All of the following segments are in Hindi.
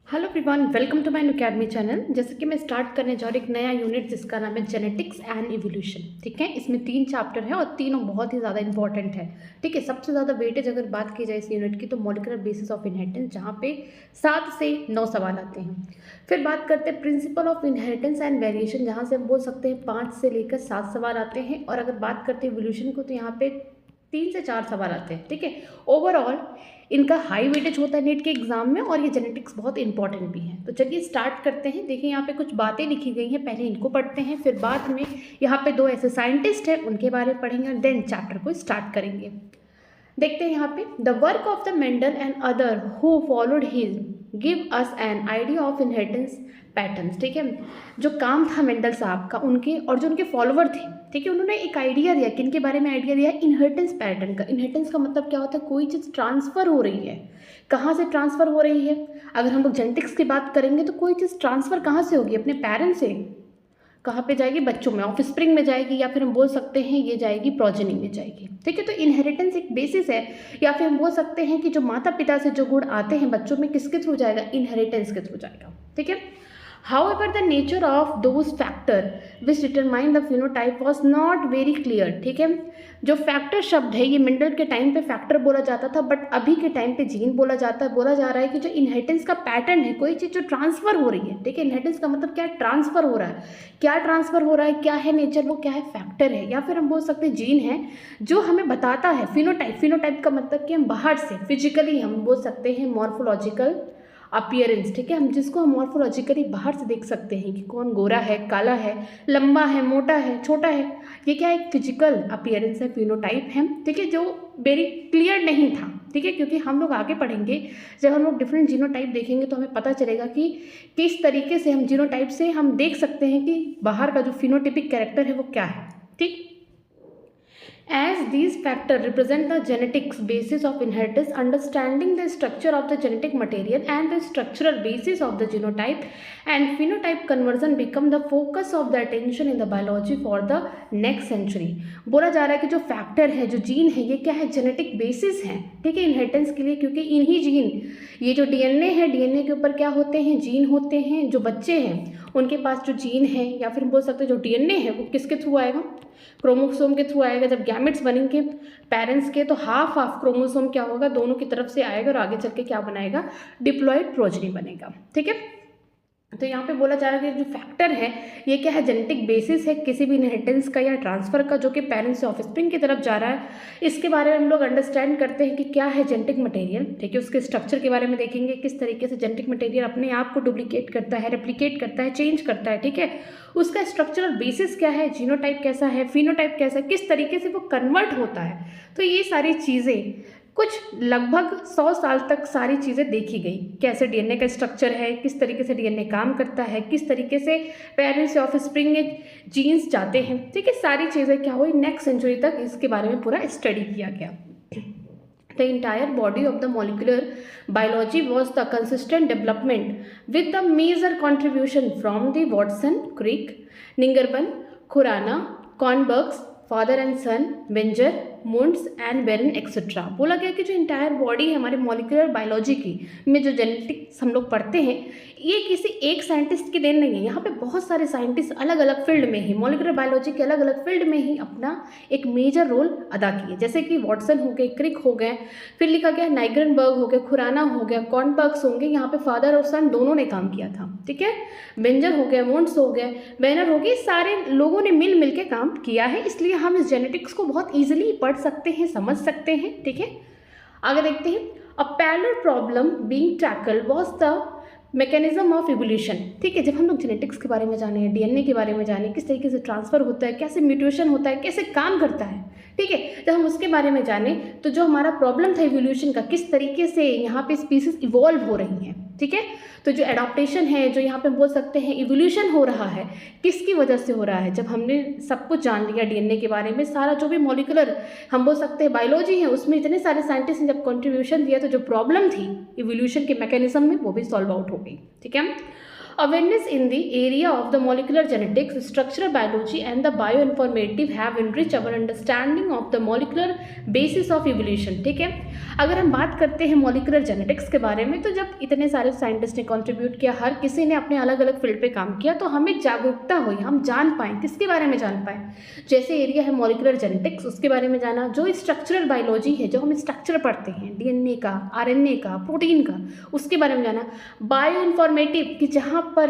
Hello everyone, welcome to my academy channel. जैसे कि मैं स्टार्ट करने जा रही हूँ एक नया यूनिट जिसका नाम है जेनेटिक्स एंड इवोल्यूशन। ठीक है, इसमें 3 चैप्टर है और तीनों बहुत ही ज़्यादा इंपॉर्टेंट है। ठीक है, सबसे ज़्यादा वेटेज अगर बात की जाए इस यूनिट की तो मॉलिक्यूलर बेसिस ऑफ इनहेरिटेंस, जहाँ पे 7 से 9 सवाल आते हैं। फिर बात करते हैं principle of inheritance and variation, जहाँ से हम बोल सकते हैं 5 से लेकर 7 सवाल आते हैं। और अगर बात करते हैं इवोल्यूशन को तो यहाँ पे 3 से 4 सवाल आते हैं। ठीक है, ओवरऑल इनका हाई वेटेज होता है नीट के एग्जाम में और ये जेनेटिक्स बहुत इंपॉर्टेंट भी है। तो चलिए स्टार्ट करते हैं। देखिए यहाँ पे कुछ बातें लिखी गई हैं, पहले इनको पढ़ते हैं, फिर बाद में यहाँ पे 2 ऐसे साइंटिस्ट हैं उनके बारे में पढ़ेंगे और देन चैप्टर को स्टार्ट करेंगे। देखते हैं यहाँ पे, the work of the Mendel and other who followed his give us an idea of inheritance patterns. ठीक है, जो काम था मेंडल साहब का, उनके और जो उनके फॉलोवर थे, ठीक है, उन्होंने एक आइडिया दिया। किन के बारे में आइडिया दिया? इनहेरिटेंस पैटर्न का। इनहेरिटेंस का मतलब क्या होता है? कोई चीज़ ट्रांसफ़र हो रही है। कहाँ से ट्रांसफ़र हो रही है? अगर हम लोग जेनेटिक्स की बात करेंगे तो कोई चीज़ ट्रांसफ़र कहाँ से होगी? अपने पेरेंट्स से। कहाँ पे जाएगी? बच्चों में, ऑफ स्प्रिंग में जाएगी, या फिर हम बोल सकते हैं ये जाएगी प्रोजेनी में जाएगी। ठीक है, तो इनहेरिटेंस एक बेसिस है, या फिर हम बोल सकते हैं कि जो माता पिता से जो गुण आते हैं बच्चों में, किसके थ्रू जाएगा? इनहेरिटेंस के थ्रू जाएगा। ठीक है, however the nature of those factor which determine the phenotype was not very clear। ठीक है, जो फैक्टर शब्द है ये मेंडल के टाइम पे फैक्टर बोला जाता था, बट अभी के टाइम पे जीन बोला जाता है। बोला जा रहा है कि जो इनहेरिटेंस का पैटर्न है, कोई चीज़ जो ट्रांसफर हो रही है। ठीक है, इनहेरिटेंस का मतलब क्या है? ट्रांसफर हो रहा है। क्या ट्रांसफर हो रहा है, क्या है नेचर, वो क्या है? फैक्टर है, या फिर हम बोल सकते हैं जीन है जो हमें बताता है फिनोटाइप। फिनोटाइप का मतलब कि हम बाहर से फिजिकली हम बोल सकते हैं मॉर्फोलॉजिकल अपीयरेंस। ठीक है, हम जिसको हम मॉर्फोलॉजिकली बाहर से देख सकते हैं कि कौन गोरा है, काला है, लंबा है, मोटा है, छोटा है, ये क्या है? एक फिजिकल अपीयरेंस है, फिनोटाइप है। ठीक है, जो वेरी क्लियर नहीं था। ठीक है, क्योंकि हम लोग आगे पढ़ेंगे, जब हम लोग डिफरेंट जीनोटाइप देखेंगे तो हमें पता चलेगा कि किस तरीके से हम जीनोटाइप से हम देख सकते हैं कि बाहर का जो फिनोटिपिक कैरेक्टर है वो क्या है। ठीक, as these factors represent the genetics basis of inheritance, understanding the structure of the genetic material and the structural basis of the genotype and phenotype conversion become the focus of the attention in the biology for the next century। बोला जा रहा है कि जो फैक्टर है, जो जीन है, ये क्या है? जेनेटिक बेसिस है। ठीक है, इनहेरिटेंस के लिए, क्योंकि इन्हीं जीन, ये जो डीएनए है, डीएनए के ऊपर क्या होते हैं? जीन होते हैं। जो बच्चे हैं उनके पास जो जीन है, या फिर बोल सकते हैं जो डीएनए है, वो किसके थ्रू आएगा? क्रोमोसोम के थ्रू आएगा। जब गैमेट्स बनेंगे पेरेंट्स के तो हाफ हाफ क्रोमोसोम क्या होगा? दोनों की तरफ से आएगा और आगे चल के क्या बनाएगा? डिप्लॉयड प्रोजेनी बनेगा। ठीक है, तो यहाँ पे बोला जा रहा है कि जो फैक्टर है ये क्या है? जेनेटिक बेसिस है किसी भी इनहेरिटेंस का या ट्रांसफर का, जो कि पेरेंट्स से ऑफस्प्रिंग की तरफ जा रहा है। इसके बारे में हम लोग अंडरस्टैंड करते हैं कि क्या है जेनेटिक मटेरियल। ठीक है, उसके स्ट्रक्चर के बारे में देखेंगे, किस तरीके से जेनेटिक मटेरियल अपने आप को डुप्लीकेट करता है, रेप्लिकेट करता है, चेंज करता है। ठीक है, उसका स्ट्रक्चरल बेसिस क्या है, जीनोटाइप कैसा है, फिनोटाइप कैसा है, किस तरीके से वो कन्वर्ट होता है। तो ये सारी चीज़ें कुछ लगभग 100 साल तक सारी चीज़ें देखी गई। कैसे डीएनए का स्ट्रक्चर है, किस तरीके से डीएनए काम करता है, किस तरीके से पेरेंट्स से ऑफस्प्रिंग में जीन्स जाते हैं। ठीक है, सारी चीज़ें क्या हुई? नेक्स्ट सेंचुरी तक इसके बारे में पूरा स्टडी किया गया। The entire body of the molecular biology was the consistent development with the major contribution from the Watson, Crick, Ningerban, Khurana, Kornbergs, father and son, वेंजर, मुंड्स एंड बेरन एक्सेट्रा। बोला गया कि जो इंटायर बॉडी है हमारे मॉलिक्यूलर बायोलॉजी की में जो जेनेटिक्स हम लोग पढ़ते हैं, ये किसी एक साइंटिस्ट की देन नहीं है। यहाँ पे बहुत सारे साइंटिस्ट अलग अलग फील्ड में ही, मॉलिक्यूलर बायोलॉजी के अलग अलग फील्ड में ही अपना एक मेजर रोल अदा किए। जैसे कि वॉटसन हो गए, क्रिक हो गए, फिर लिखा गया नाइग्रेनबर्ग हो गया, खुराना हो गया, कॉर्नबर्ग्स होंगे, यहाँ पे फादर और सन दोनों ने काम किया था। ठीक है, बेंजर हो गया, मुंड्स हो गए, बेनर हो गए, सारे लोगों ने मिल के काम किया है। इसलिए हम इस जेनेटिक्स को बहुत ईजिली पढ़ सकते हैं, समझ सकते हैं। ठीक है, आगे देखते हैं। A parallel problem being tackled was the mechanism of evolution. ठीक है, जब हम लोग जेनेटिक्स के बारे में जाने, डीएनए के बारे में जाने, किस तरीके से ट्रांसफर होता है, कैसे म्यूटेशन होता है, कैसे काम करता है। ठीक है, जब हम उसके बारे में जाने तो जो हमारा प्रॉब्लम था इवोल्यूशन का, किस तरीके से यहाँ पे स्पीसीज इवॉल्व हो रही हैं। ठीक है, तो जो एडाप्टेशन है, जो यहाँ पे बोल सकते हैं इवोल्यूशन हो रहा है, किसकी वजह से हो रहा है? जब हमने सब कुछ जान लिया डीएनए के बारे में, सारा जो भी मॉलिक्यूलर हम बोल सकते हैं बायोलॉजी है, उसमें इतने सारे साइंटिस्ट ने जब कंट्रीब्यूशन दिया तो जो प्रॉब्लम थी इवोल्यूशन के मैकेनिज्म में, वो भी सॉल्व आउट हो गई। ठीक है, Awareness in the area of the molecular genetics, structural biology and the bioinformative have enriched our understanding of the molecular basis of evolution। ठीक है, अगर हम बात करते हैं मॉलिकुलर जेनेटिक्स के बारे में, तो जब इतने सारे साइंटिस्ट ने कंट्रीब्यूट किया, हर किसी ने अपने अलग अलग फील्ड पे काम किया, तो हमें जागरूकता हुई, हम जान पाए, किसके बारे में जान पाए, जैसे एरिया है मॉलिकुलर जेनेटिक्स उसके बारे में जाना, जो स्ट्रक्चरल बायोलॉजी है, जो हम स्ट्रक्चर पढ़ते हैं डीएनए का, आरएनए का, प्रोटीन का, उसके बारे में जाना, बायो इन्फॉर्मेटिव कि जहाँ पर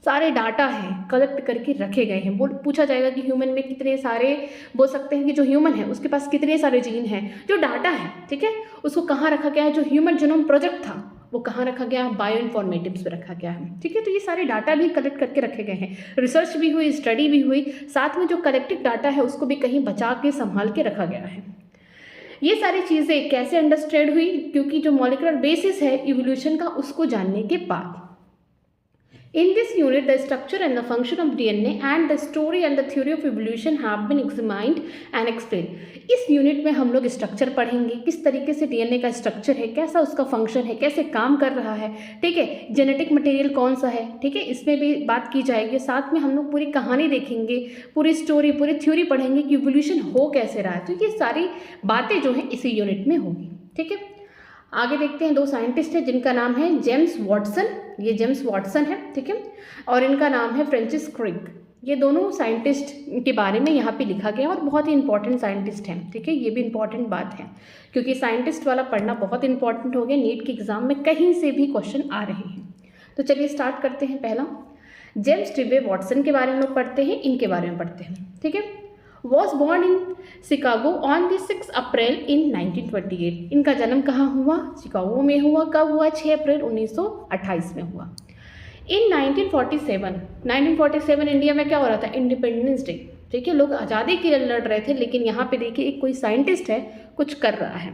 सारे डाटा हैं कलेक्ट करके रखे गए हैं, वो पूछा जाएगा कि ह्यूमन में कितने सारे, बोल सकते हैं कि जो ह्यूमन है उसके पास कितने सारे जीन हैं, जो डाटा है, ठीक है, उसको कहाँ रखा गया है, जो ह्यूमन जीनोम प्रोजेक्ट था वो कहाँ रखा गया है, बायो इन्फॉर्मेटिव्स पे रखा गया है। ठीक है, तो ये सारे डाटा भी कलेक्ट करके रखे गए हैं, रिसर्च भी हुई, स्टडी भी हुई, साथ में जो कलेक्टेड डाटा है उसको भी कहीं बचा के संभाल के रखा गया है। ये सारी चीज़ें कैसे अंडरस्टैंड हुई, क्योंकि जो मॉलिकुलर बेसिस है इवोल्यूशन का उसको जानने के बाद। In this unit, the structure and the function of DNA and the story and the theory of evolution have been examined and explained। इस यूनिट में हम लोग स्ट्रक्चर पढ़ेंगे, किस तरीके से डीएनए का स्ट्रक्चर है, कैसा उसका फंक्शन है, कैसे काम कर रहा है, ठीक है, जेनेटिक मटेरियल कौन सा है, ठीक है, इसमें भी बात की जाएगी। साथ में हम लोग पूरी कहानी देखेंगे, पूरी स्टोरी, पूरी थ्योरी पढ़ेंगे कि इवोल्यूशन हो कैसे रहा है। तो ये सारी बातें जो हैं इसी यूनिट में होगी। ठीक है, आगे देखते हैं, दो साइंटिस्ट हैं जिनका नाम है जेम्स वॉटसन, ये जेम्स वॉटसन है, ठीक है, और इनका नाम है फ्रांसिस क्रिक। ये दोनों साइंटिस्ट के बारे में यहाँ पे लिखा गया और बहुत ही इंपॉर्टेंट साइंटिस्ट हैं। ठीक है, ये भी इंपॉर्टेंट बात है क्योंकि साइंटिस्ट वाला पढ़ना बहुत इंपॉर्टेंट हो गया, नीट के एग्जाम में कहीं से भी क्वेश्चन आ रहे हैं। तो चलिए स्टार्ट करते हैं। पहला जेम्स टिबे वॉटसन के बारे में लोग पढ़ते हैं, इनके बारे में पढ़ते हैं। ठीक है, was born in Chicago on the 6 April in 1928। इनका जन्म कहाँ हुआ, शिकागो में हुआ। कब हुआ, 6 अप्रैल 1928 में हुआ। इन 1947 इंडिया में क्या हो रहा था, इंडिपेंडेंस डे। ठीक है, लोग आज़ादी के लिए लड़ रहे थे, लेकिन यहाँ पे देखिए एक कोई साइंटिस्ट है कुछ कर रहा है।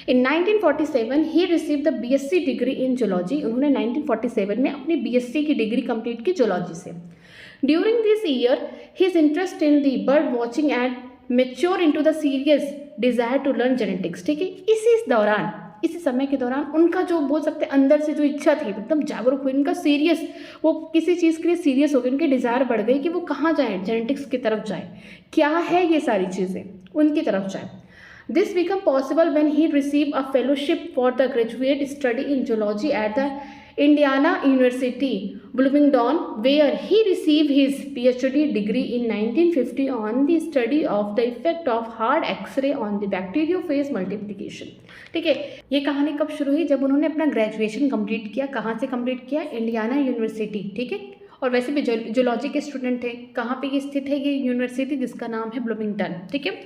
In 1947 he receive the BSc degree in zoology. उन्होंने 1947 में अपनी बीएससी की डिग्री कंप्लीट की जूलॉजी से। During this year, his interest in the bird watching and mature into the serious desire to learn genetics। ठीक है, इसी समय के दौरान उनका जो बोल सकते हैं अंदर से जो इच्छा थी एकदम जागरूक हुई, उनका सीरियस, वो किसी चीज़ के लिए सीरियस हो गई, उनकी डिज़ायर बढ़ गई कि वो कहाँ जाए, जेनेटिक्स की तरफ जाए, क्या है ये सारी चीज़ें, उनकी तरफ जाए। This became possible when he received a fellowship for the graduate study in zoology at the Indiana University, Bloomington, where he received his PhD degree in 1950 on the study of the effect of hard X-ray on the bacteriophage multiplication। ठीक है, ये कहानी कब शुरू हुई, जब उन्होंने अपना ग्रेजुएशन कंप्लीट किया। कहाँ से कंप्लीट किया, इंडियाना यूनिवर्सिटी। ठीक है, और वैसे भी जूलॉजी के स्टूडेंट थे। कहाँ पे ये स्थित है ये यूनिवर्सिटी, जिसका नाम है ब्लूमिंगटन। ठीक है,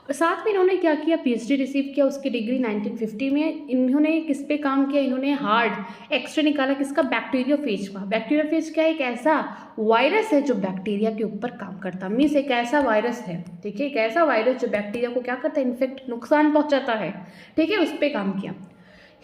और साथ में इन्होंने क्या किया, पीएचडी रिसीव किया, उसकी डिग्री 1950 में। इन्होंने किस पे काम किया, इन्होंने हार्ड एक्सरे निकाला, किसका, बैक्टीरियोफेज का। बैक्टीरियोफेज क्या है, एक ऐसा वायरस है जो बैक्टीरिया के ऊपर काम करता है, मीन्स एक ऐसा वायरस है, ठीक है, एक ऐसा वायरस जो बैक्टीरिया को क्या करता है, इन्फेक्ट, नुकसान पहुँचाता है। ठीक है, उस पर काम किया।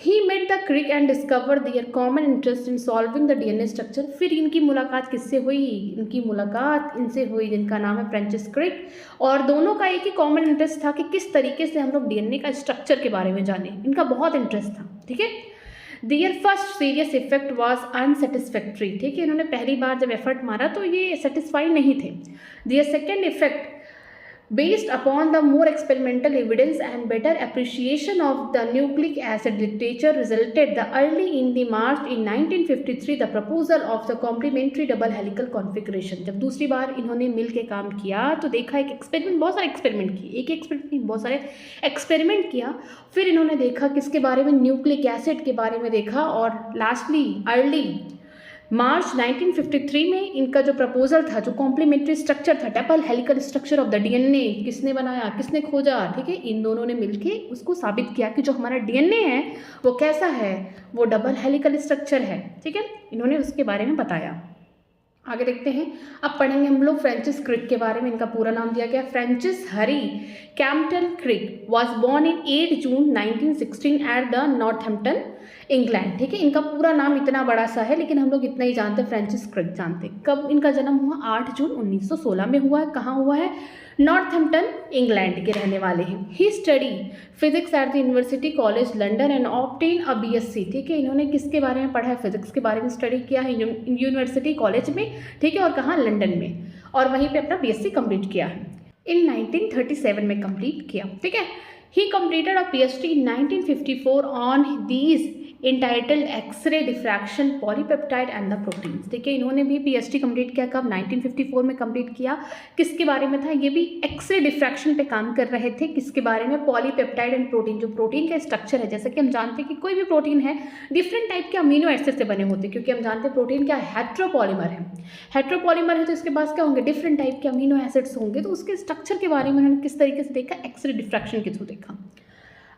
He met the Crick and discovered their common interest in solving the DNA structure। फिर इनकी मुलाकात किससे हुई, इनकी मुलाकात इनसे हुई जिनका नाम है फ्रांसिस क्रिक, और दोनों का एक ही कॉमन इंटरेस्ट था कि किस तरीके से हम लोग डीएनए का स्ट्रक्चर के बारे में जाने। इनका बहुत इंटरेस्ट था। ठीक है, Their first serious effect was unsatisfactory। ठीक है, इन्होंने पहली बार जब एफर्ट मारा तो ये सेटिस्फाई नहीं थे। Their second effect, based upon the more experimental evidence and better appreciation of the nucleic acid literature, resulted the early in the March in 1953 the proposal of the complementary double helical configuration। जब दूसरी बार इन्होंने मिल के काम किया तो देखा एक एक्सपेरिमेंट, बहुत सारे एक्सपेरिमेंट किए, एक एक्सपेरिमेंट नहीं बहुत सारे एक्सपेरिमेंट किया। फिर इन्होंने देखा किसके बारे में, न्यूक्लिक एसिड के बारे में देखा, और लास्टली अर्ली मार्च 1953 में इनका जो प्रपोजल था, जो कॉम्प्लीमेंट्री स्ट्रक्चर था, double helical structure of the DNA, किसने बनाया, किसने खोजा। ठीक है, इन दोनों ने मिलके उसको साबित किया कि जो हमारा डीएनए है वो कैसा है, वो डबल हेलिकल स्ट्रक्चर है। ठीक है, इन्होंने उसके बारे में बताया। आगे देखते हैं, अब पढ़ेंगे हम लोग फ्रांसिस क्रिक के बारे में। इनका पूरा नाम दिया गया Francis Harry Compton Crick, was born in 8 June 1916 at the Northampton, England. ठीक है, इनका पूरा नाम इतना बड़ा सा है लेकिन हम लोग इतना ही जानते हैं, फ्रांसिस क्रिक जानते हैं। कब इनका जन्म हुआ, 8 जून 1916 में हुआ है। कहाँ हुआ है, नॉर्थहैम्पटन इंग्लैंड के रहने वाले हैं। He study physics at the University College London and obtain a BSc. ठीक है, इन्होंने किसके बारे में पढ़ा है? फिजिक्स के बारे में स्टडी किया है यूनिवर्सिटी कॉलेज में, ठीक है, और कहाँ? लंदन में, और वहीं पे अपना बीएससी कंप्लीट किया है। इन 1937 में कंप्लीट किया, ठीक है। He completed a PhD in 1954 on these entitled X ray diffraction polypeptide and the proteins. ठीक है, इन्होंने भी पीएचडी कंप्लीट किया कब? 1954 में कंप्लीट किया। किसके बारे में था? ये भी एक्सरे डिफ्रैक्शन पे काम कर रहे थे। किसके बारे में? Polypeptide and protein. जो प्रोटीन का स्ट्रक्चर है, जैसा कि हम जानते हैं कि कोई भी प्रोटीन है डिफरेंट टाइप के अमीनो एसिड से बने होते हैं, क्योंकि हम जानते हैं प्रोटीन क्या है? हेट्रोपॉलीमर है। हेट्रोपॉलीमर है तो इसके पास क्या होंगे? डिफरेंट टाइप के अमीनो एसिड्स होंगे। तो उसके स्ट्रक्चर के बारे में उन्होंने किस तरीके से देखा? एक्सरे डिफ्रैक्शन के थ्रू देखा।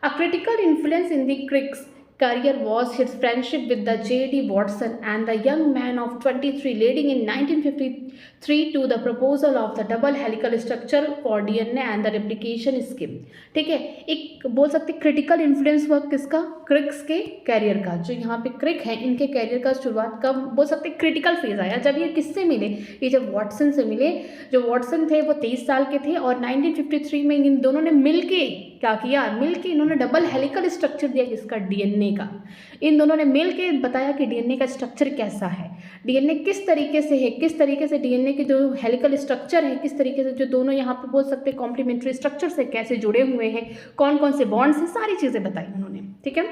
A critical influence in the Crick's career was his friendship with the J.D. Watson and the young man of 23 leading in 1953 to the proposal of the double helical structure for DNA and the replication scheme। ठीक है, एक बोल सकते क्रिटिकल इन्फ्लुएंस हुआ किसका? क्रिक्स के कैरियर का। जो यहाँ पे क्रिक है, इनके कैरियर का शुरुआत कब बोल सकते क्रिटिकल फेज आया? जब ये किससे मिले? ये जब वॉटसन से मिले। जो वॉटसन थे वो 23 साल के थे और 1953 में इन दोनों ने मिलके क्या किया? मिलके इन्होंने डबल हेलिकल स्ट्रक्चर दिया किसका? डीएनए का। इन दोनों ने मिलके बताया कि डीएनए का स्ट्रक्चर कैसा है, डीएनए किस तरीके से है, किस तरीके से डीएनए के जो हेलिकल स्ट्रक्चर है, किस तरीके से जो दोनों यहाँ पे बोल सकते हैं कॉम्प्लीमेंट्री स्ट्रक्चर से कैसे जुड़े हुए हैं, कौन कौन से बॉन्ड्स हैं, सारी चीज़ें बताई उन्होंने। ठीक है,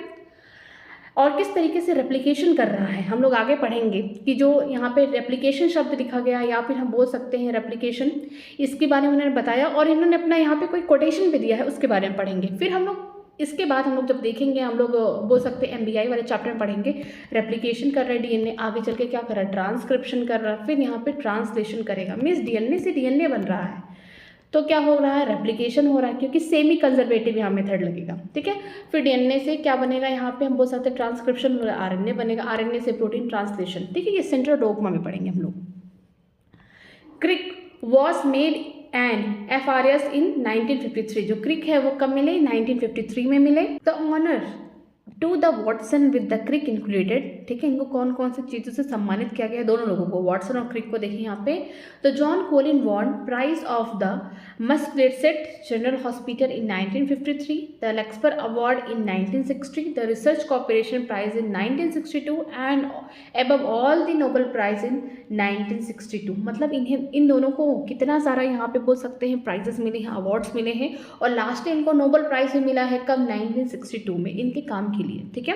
और किस तरीके से रेप्लिकेशन कर रहा है हम लोग आगे पढ़ेंगे कि जो यहाँ पे रेप्लिकेशन शब्द लिखा गया या फिर हम बोल सकते हैं रेप्लिकेशन, इसके बारे में उन्होंने बताया और इन्होंने अपना यहाँ पे कोई कोटेशन भी दिया है, उसके बारे में पढ़ेंगे। फिर हम लोग इसके बाद हम लोग जब देखेंगे, हम लोग बोल सकते हैं एमबीआई वाले चैप्टर में पढ़ेंगे रेप्लिकेशन कर रहा है डीएनए, आगे चल के क्या कर रहा है? ट्रांसक्रिप्शन कर रहा है, फिर यहाँ पे ट्रांसलेशन करेगा। मीन्स डीएनए से डीएनए बन रहा है तो क्या हो रहा है? रेप्लिकेशन हो रहा है, क्योंकि सेमी कंजर्वेटिव यहाँ मेथड लगेगा। ठीक है, फिर डीएनए से क्या बनेगा? यहाँ पे हम बोल सकते हैं ट्रांसक्रिप्शन, आरएनए बनेगा, आरएनए से प्रोटीन ट्रांसलेशन। ठीक है, ये सेंट्रल डोग्मा में पढ़ेंगे हम लोग। क्रिक वॉज मेड एंड एफआरएस इन 1953। जो क्रिक है वो कब मिले? 1953 में मिले। The honour to the Watson with the Crick included. ठीक है, इनको कौन कौन सी चीज़ों से सम्मानित किया गया? दोनों लोगों को, वॉटसन और क्रिक को। देखिए यहाँ पे the John Collin Warren prize of the Massachusetts General Hospital in 1953, the Lasker award in 1960, the Research Corporation prize in 1962 and above all the Nobel prize in 1962। मतलब इन दोनों को कितना सारा यहाँ पे बोल सकते हैं प्राइजेस मिले हैं, अवार्ड्स मिले हैं, और लास्ट में इनको नोबेल प्राइज भी मिला है कब? 1962 में, इनके काम के लिए। ठीक है,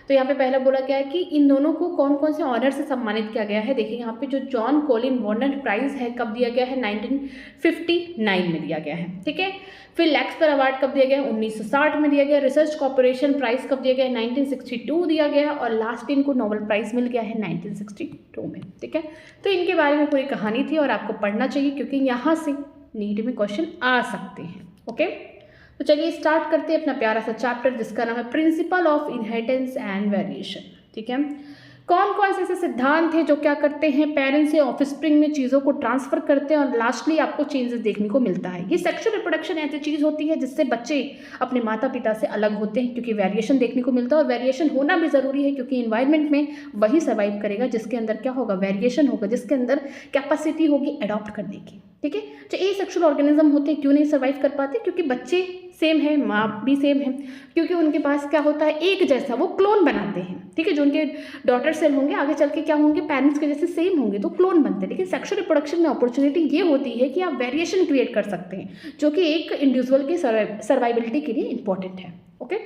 तो यहाँ पे पहला बोला गया है कि इन दोनों को कौन कौन से ऑनर से सम्मानित किया गया है। देखिए यहाँ पे जो जॉन कोलिन वॉर्नर प्राइज है कब दिया गया है? 1959 में दिया गया है। ठीक है, फिर लेक्सपर अवार्ड कब दिया गया? 1960 में दिया गया। रिसर्च कॉर्पोरेशन प्राइज कब दिया गया? 1962 दिया गया, और लास्ट इनको नोबेल प्राइज मिल गया है 1962 में। ठीक है, तो इनके बारे में पूरी कहानी थी और आपको पढ़ना चाहिए, क्योंकि यहाँ से नीट में क्वेश्चन आ सकते हैं। ओके, तो चलिए स्टार्ट करते हैं अपना प्यारा सा चैप्टर जिसका नाम है principle of inheritance and variation. ठीक है, कौन कौन से ऐसे सिद्धांत हैं जो क्या करते हैं? पेरेंट्स से ऑफस्प्रिंग में चीज़ों को ट्रांसफर करते हैं और लास्टली आपको चेंजेस देखने को मिलता है। ये सेक्सुअल रिप्रोडक्शन ऐसी चीज़ होती है जिससे बच्चे अपने माता पिता से अलग होते हैं, क्योंकि वेरिएशन देखने को मिलता है, और वेरिएशन होना भी ज़रूरी है, क्योंकि इन्वायरमेंट में वही सर्वाइव करेगा जिसके अंदर क्या होगा? वेरिएशन होगा, जिसके अंदर कैपेसिटी होगी अडॉप्ट करने की। ठीक है, जो ए सेक्सुअल ऑर्गेनिज्म होते हैं क्यों नहीं सर्वाइव कर पाते? क्योंकि बच्चे सेम है, माँ भी सेम है, क्योंकि उनके पास क्या होता है? एक जैसा वो क्लोन बनाते हैं। ठीक है, जो उनके डॉटर सेल होंगे आगे चल के क्या होंगे? पेरेंट्स के जैसे सेम होंगे, तो क्लोन बनते हैं। लेकिन सेक्सुअल रिप्रोडक्शन में अपॉर्चुनिटी ये होती है कि आप वेरिएशन क्रिएट कर सकते हैं, जो कि एक इंडिविजुअल की सर्वाइबिलिटी के लिए इंपॉर्टेंट है। ओके,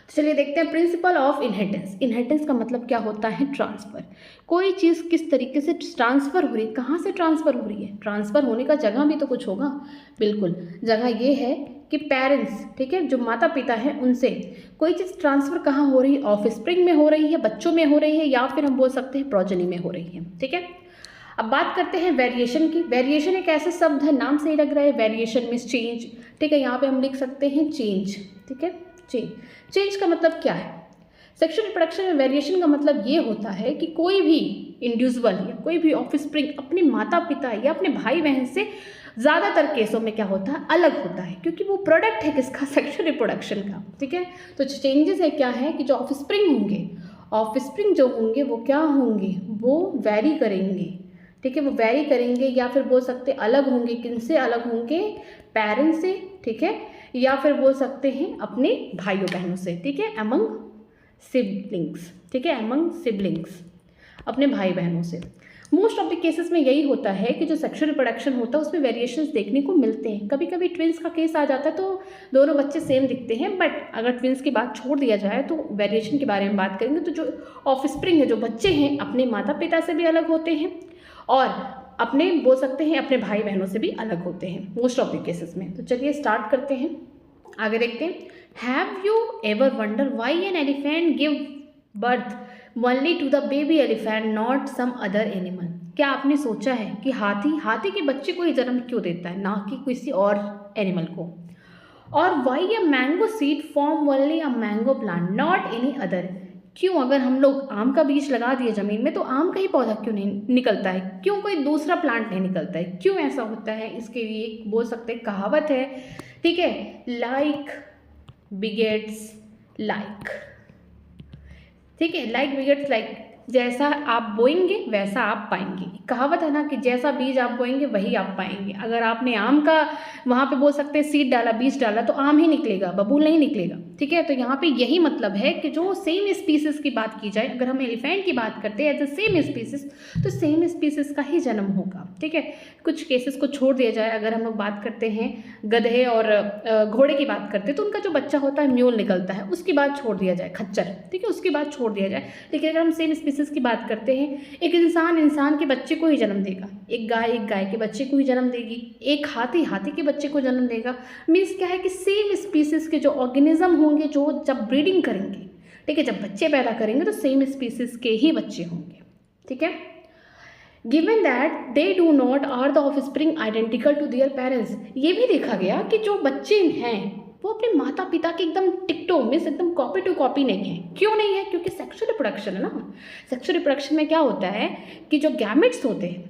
चलिए देखते हैं प्रिंसिपल ऑफ इनहेरिटेंस। इनहेरिटेंस का मतलब क्या होता है? ट्रांसफ़र। कोई चीज़ किस तरीके से ट्रांसफ़र हो रही है, कहाँ से ट्रांसफ़र हो रही है? ट्रांसफ़र होने का जगह भी तो कुछ होगा। बिल्कुल, जगह ये है कि पेरेंट्स, ठीक है, जो माता पिता हैं उनसे कोई चीज़ ट्रांसफ़र कहाँ हो रही है? ऑफस्प्रिंग में हो रही है, बच्चों में हो रही है, या फिर हम बोल सकते हैं प्रोजेनी में हो रही है। ठीक है, अब बात करते हैं वेरिएशन की। वेरिएशन एक ऐसा शब्द है, नाम से ही लग रहा है, वेरिएशन मीन्स चेंज। ठीक है, यहाँ पे हम लिख सकते हैं चेंज। ठीक है, चेंज। चेंज का मतलब क्या है? सेक्सुअल रिप्रोडक्शन में वेरिएशन का मतलब ये होता है कि कोई भी इंडिविजुअल या कोई भी ऑफस्प्रिंग अपने माता पिता या अपने भाई बहन से ज़्यादातर केसों में क्या होता है? अलग होता है, क्योंकि वो प्रोडक्ट है किसका? सेक्सुअल रिप्रोडक्शन का। ठीक है, तो चेंजेस है क्या है कि जो ऑफस्प्रिंग होंगे, ऑफस्प्रिंग जो होंगे वो क्या होंगे? वो वेरी करेंगे। ठीक है, वो वेरी करेंगे या फिर बोल सकते अलग होंगे। किनसे अलग होंगे? पेरेंट्स से, ठीक है, या फिर बोल सकते हैं अपने भाइयों बहनों से, ठीक है, अमंग सिबलिंग्स, ठीक है, अमंग सिबलिंग्स, अपने भाई बहनों से। मोस्ट ऑफ द केसेस में यही होता है कि जो सेक्सुअल रिप्रोडक्शन होता है उसमें वेरिएशंस देखने को मिलते हैं। कभी कभी ट्विंस का केस आ जाता है तो दोनों बच्चे सेम दिखते हैं, बट अगर ट्विंस की बात छोड़ दिया जाए तो वेरिएशन के बारे में बात करेंगे तो जो ऑफस्प्रिंग है, जो बच्चे हैं, अपने माता पिता से भी अलग होते हैं और अपने बोल सकते हैं अपने भाई बहनों से भी अलग होते हैं मोस्ट ऑफ द केसेस में। तो चलिए स्टार्ट करते हैं, आगे देखते हैं। Have you ever wonder why an elephant give birth only to the baby elephant not some other animal? क्या आपने सोचा है कि हाथी के बच्चे को ही जन्म क्यों देता है, ना कि किसी और एनिमल को? और why a mango seed form only a mango plant not any other? क्यों अगर हम लोग आम का बीज लगा दिए ज़मीन में तो आम का ही पौधा क्यों नहीं निकलता है? क्यों कोई दूसरा प्लांट नहीं निकलता है? क्यों ऐसा होता है? इसके लिए एक बोल सकते हैं कहावत है, ठीक है, लाइक बिगेट्स लाइक, ठीक है, लाइक बिगेट्स लाइक, जैसा आप बोएंगे वैसा आप पाएंगे। कहावत है ना कि जैसा बीज आप बोएंगे वही आप पाएंगे। अगर आपने आम का वहाँ पे बोल सकते हैं सीड डाला, बीज डाला, तो आम ही निकलेगा, बबूल नहीं निकलेगा, ठीक है। तो यहाँ पे यही मतलब है कि जो सेम स्पीसीज की बात की जाए, अगर हम एलिफेंट की बात करते हैं एज अ सेम स्पीसीज, तो सेम स्पीसीज का ही जन्म होगा, ठीक है। कुछ केसेस को छोड़ दिया जाए, अगर हम लोग बात करते हैं गधे और घोड़े की बात करते हैं तो उनका जो बच्चा होता है म्यूल निकलता है, उसकी बात छोड़ दिया जाए, खच्चर, ठीक है, उसकी बात छोड़ दिया जाए। लेकिन अगर हम सेम स्पीसीज की बात करते हैं, एक इंसान के बच्चे को ही जन्म देगा, एक गाय के बच्चे को ही जन्म देगी, एक हाथी के बच्चे को जन्म देगा। मीन्स क्या है कि सेम स्पीसीज के जो ऑर्गेनिज्म होंगे, जो जब ब्रीडिंग करेंगे, ठीक है, जब बच्चे पैदा करेंगे तो सेम स्पीसीज के ही बच्चे होंगे, ठीक है। Given that they do not are the offspring identical to their parents, ये भी देखा गया कि जो बच्चे हैं वो अपने माता पिता के एकदम टिक्टो मीन्स एकदम कॉपी टू कॉपी नहीं है। क्यों नहीं है? क्योंकि सेक्सुअल रिप्रोडक्शन है ना। सेक्सुअल रिप्रोडक्शन में क्या होता है कि जो गैमेट्स होते हैं,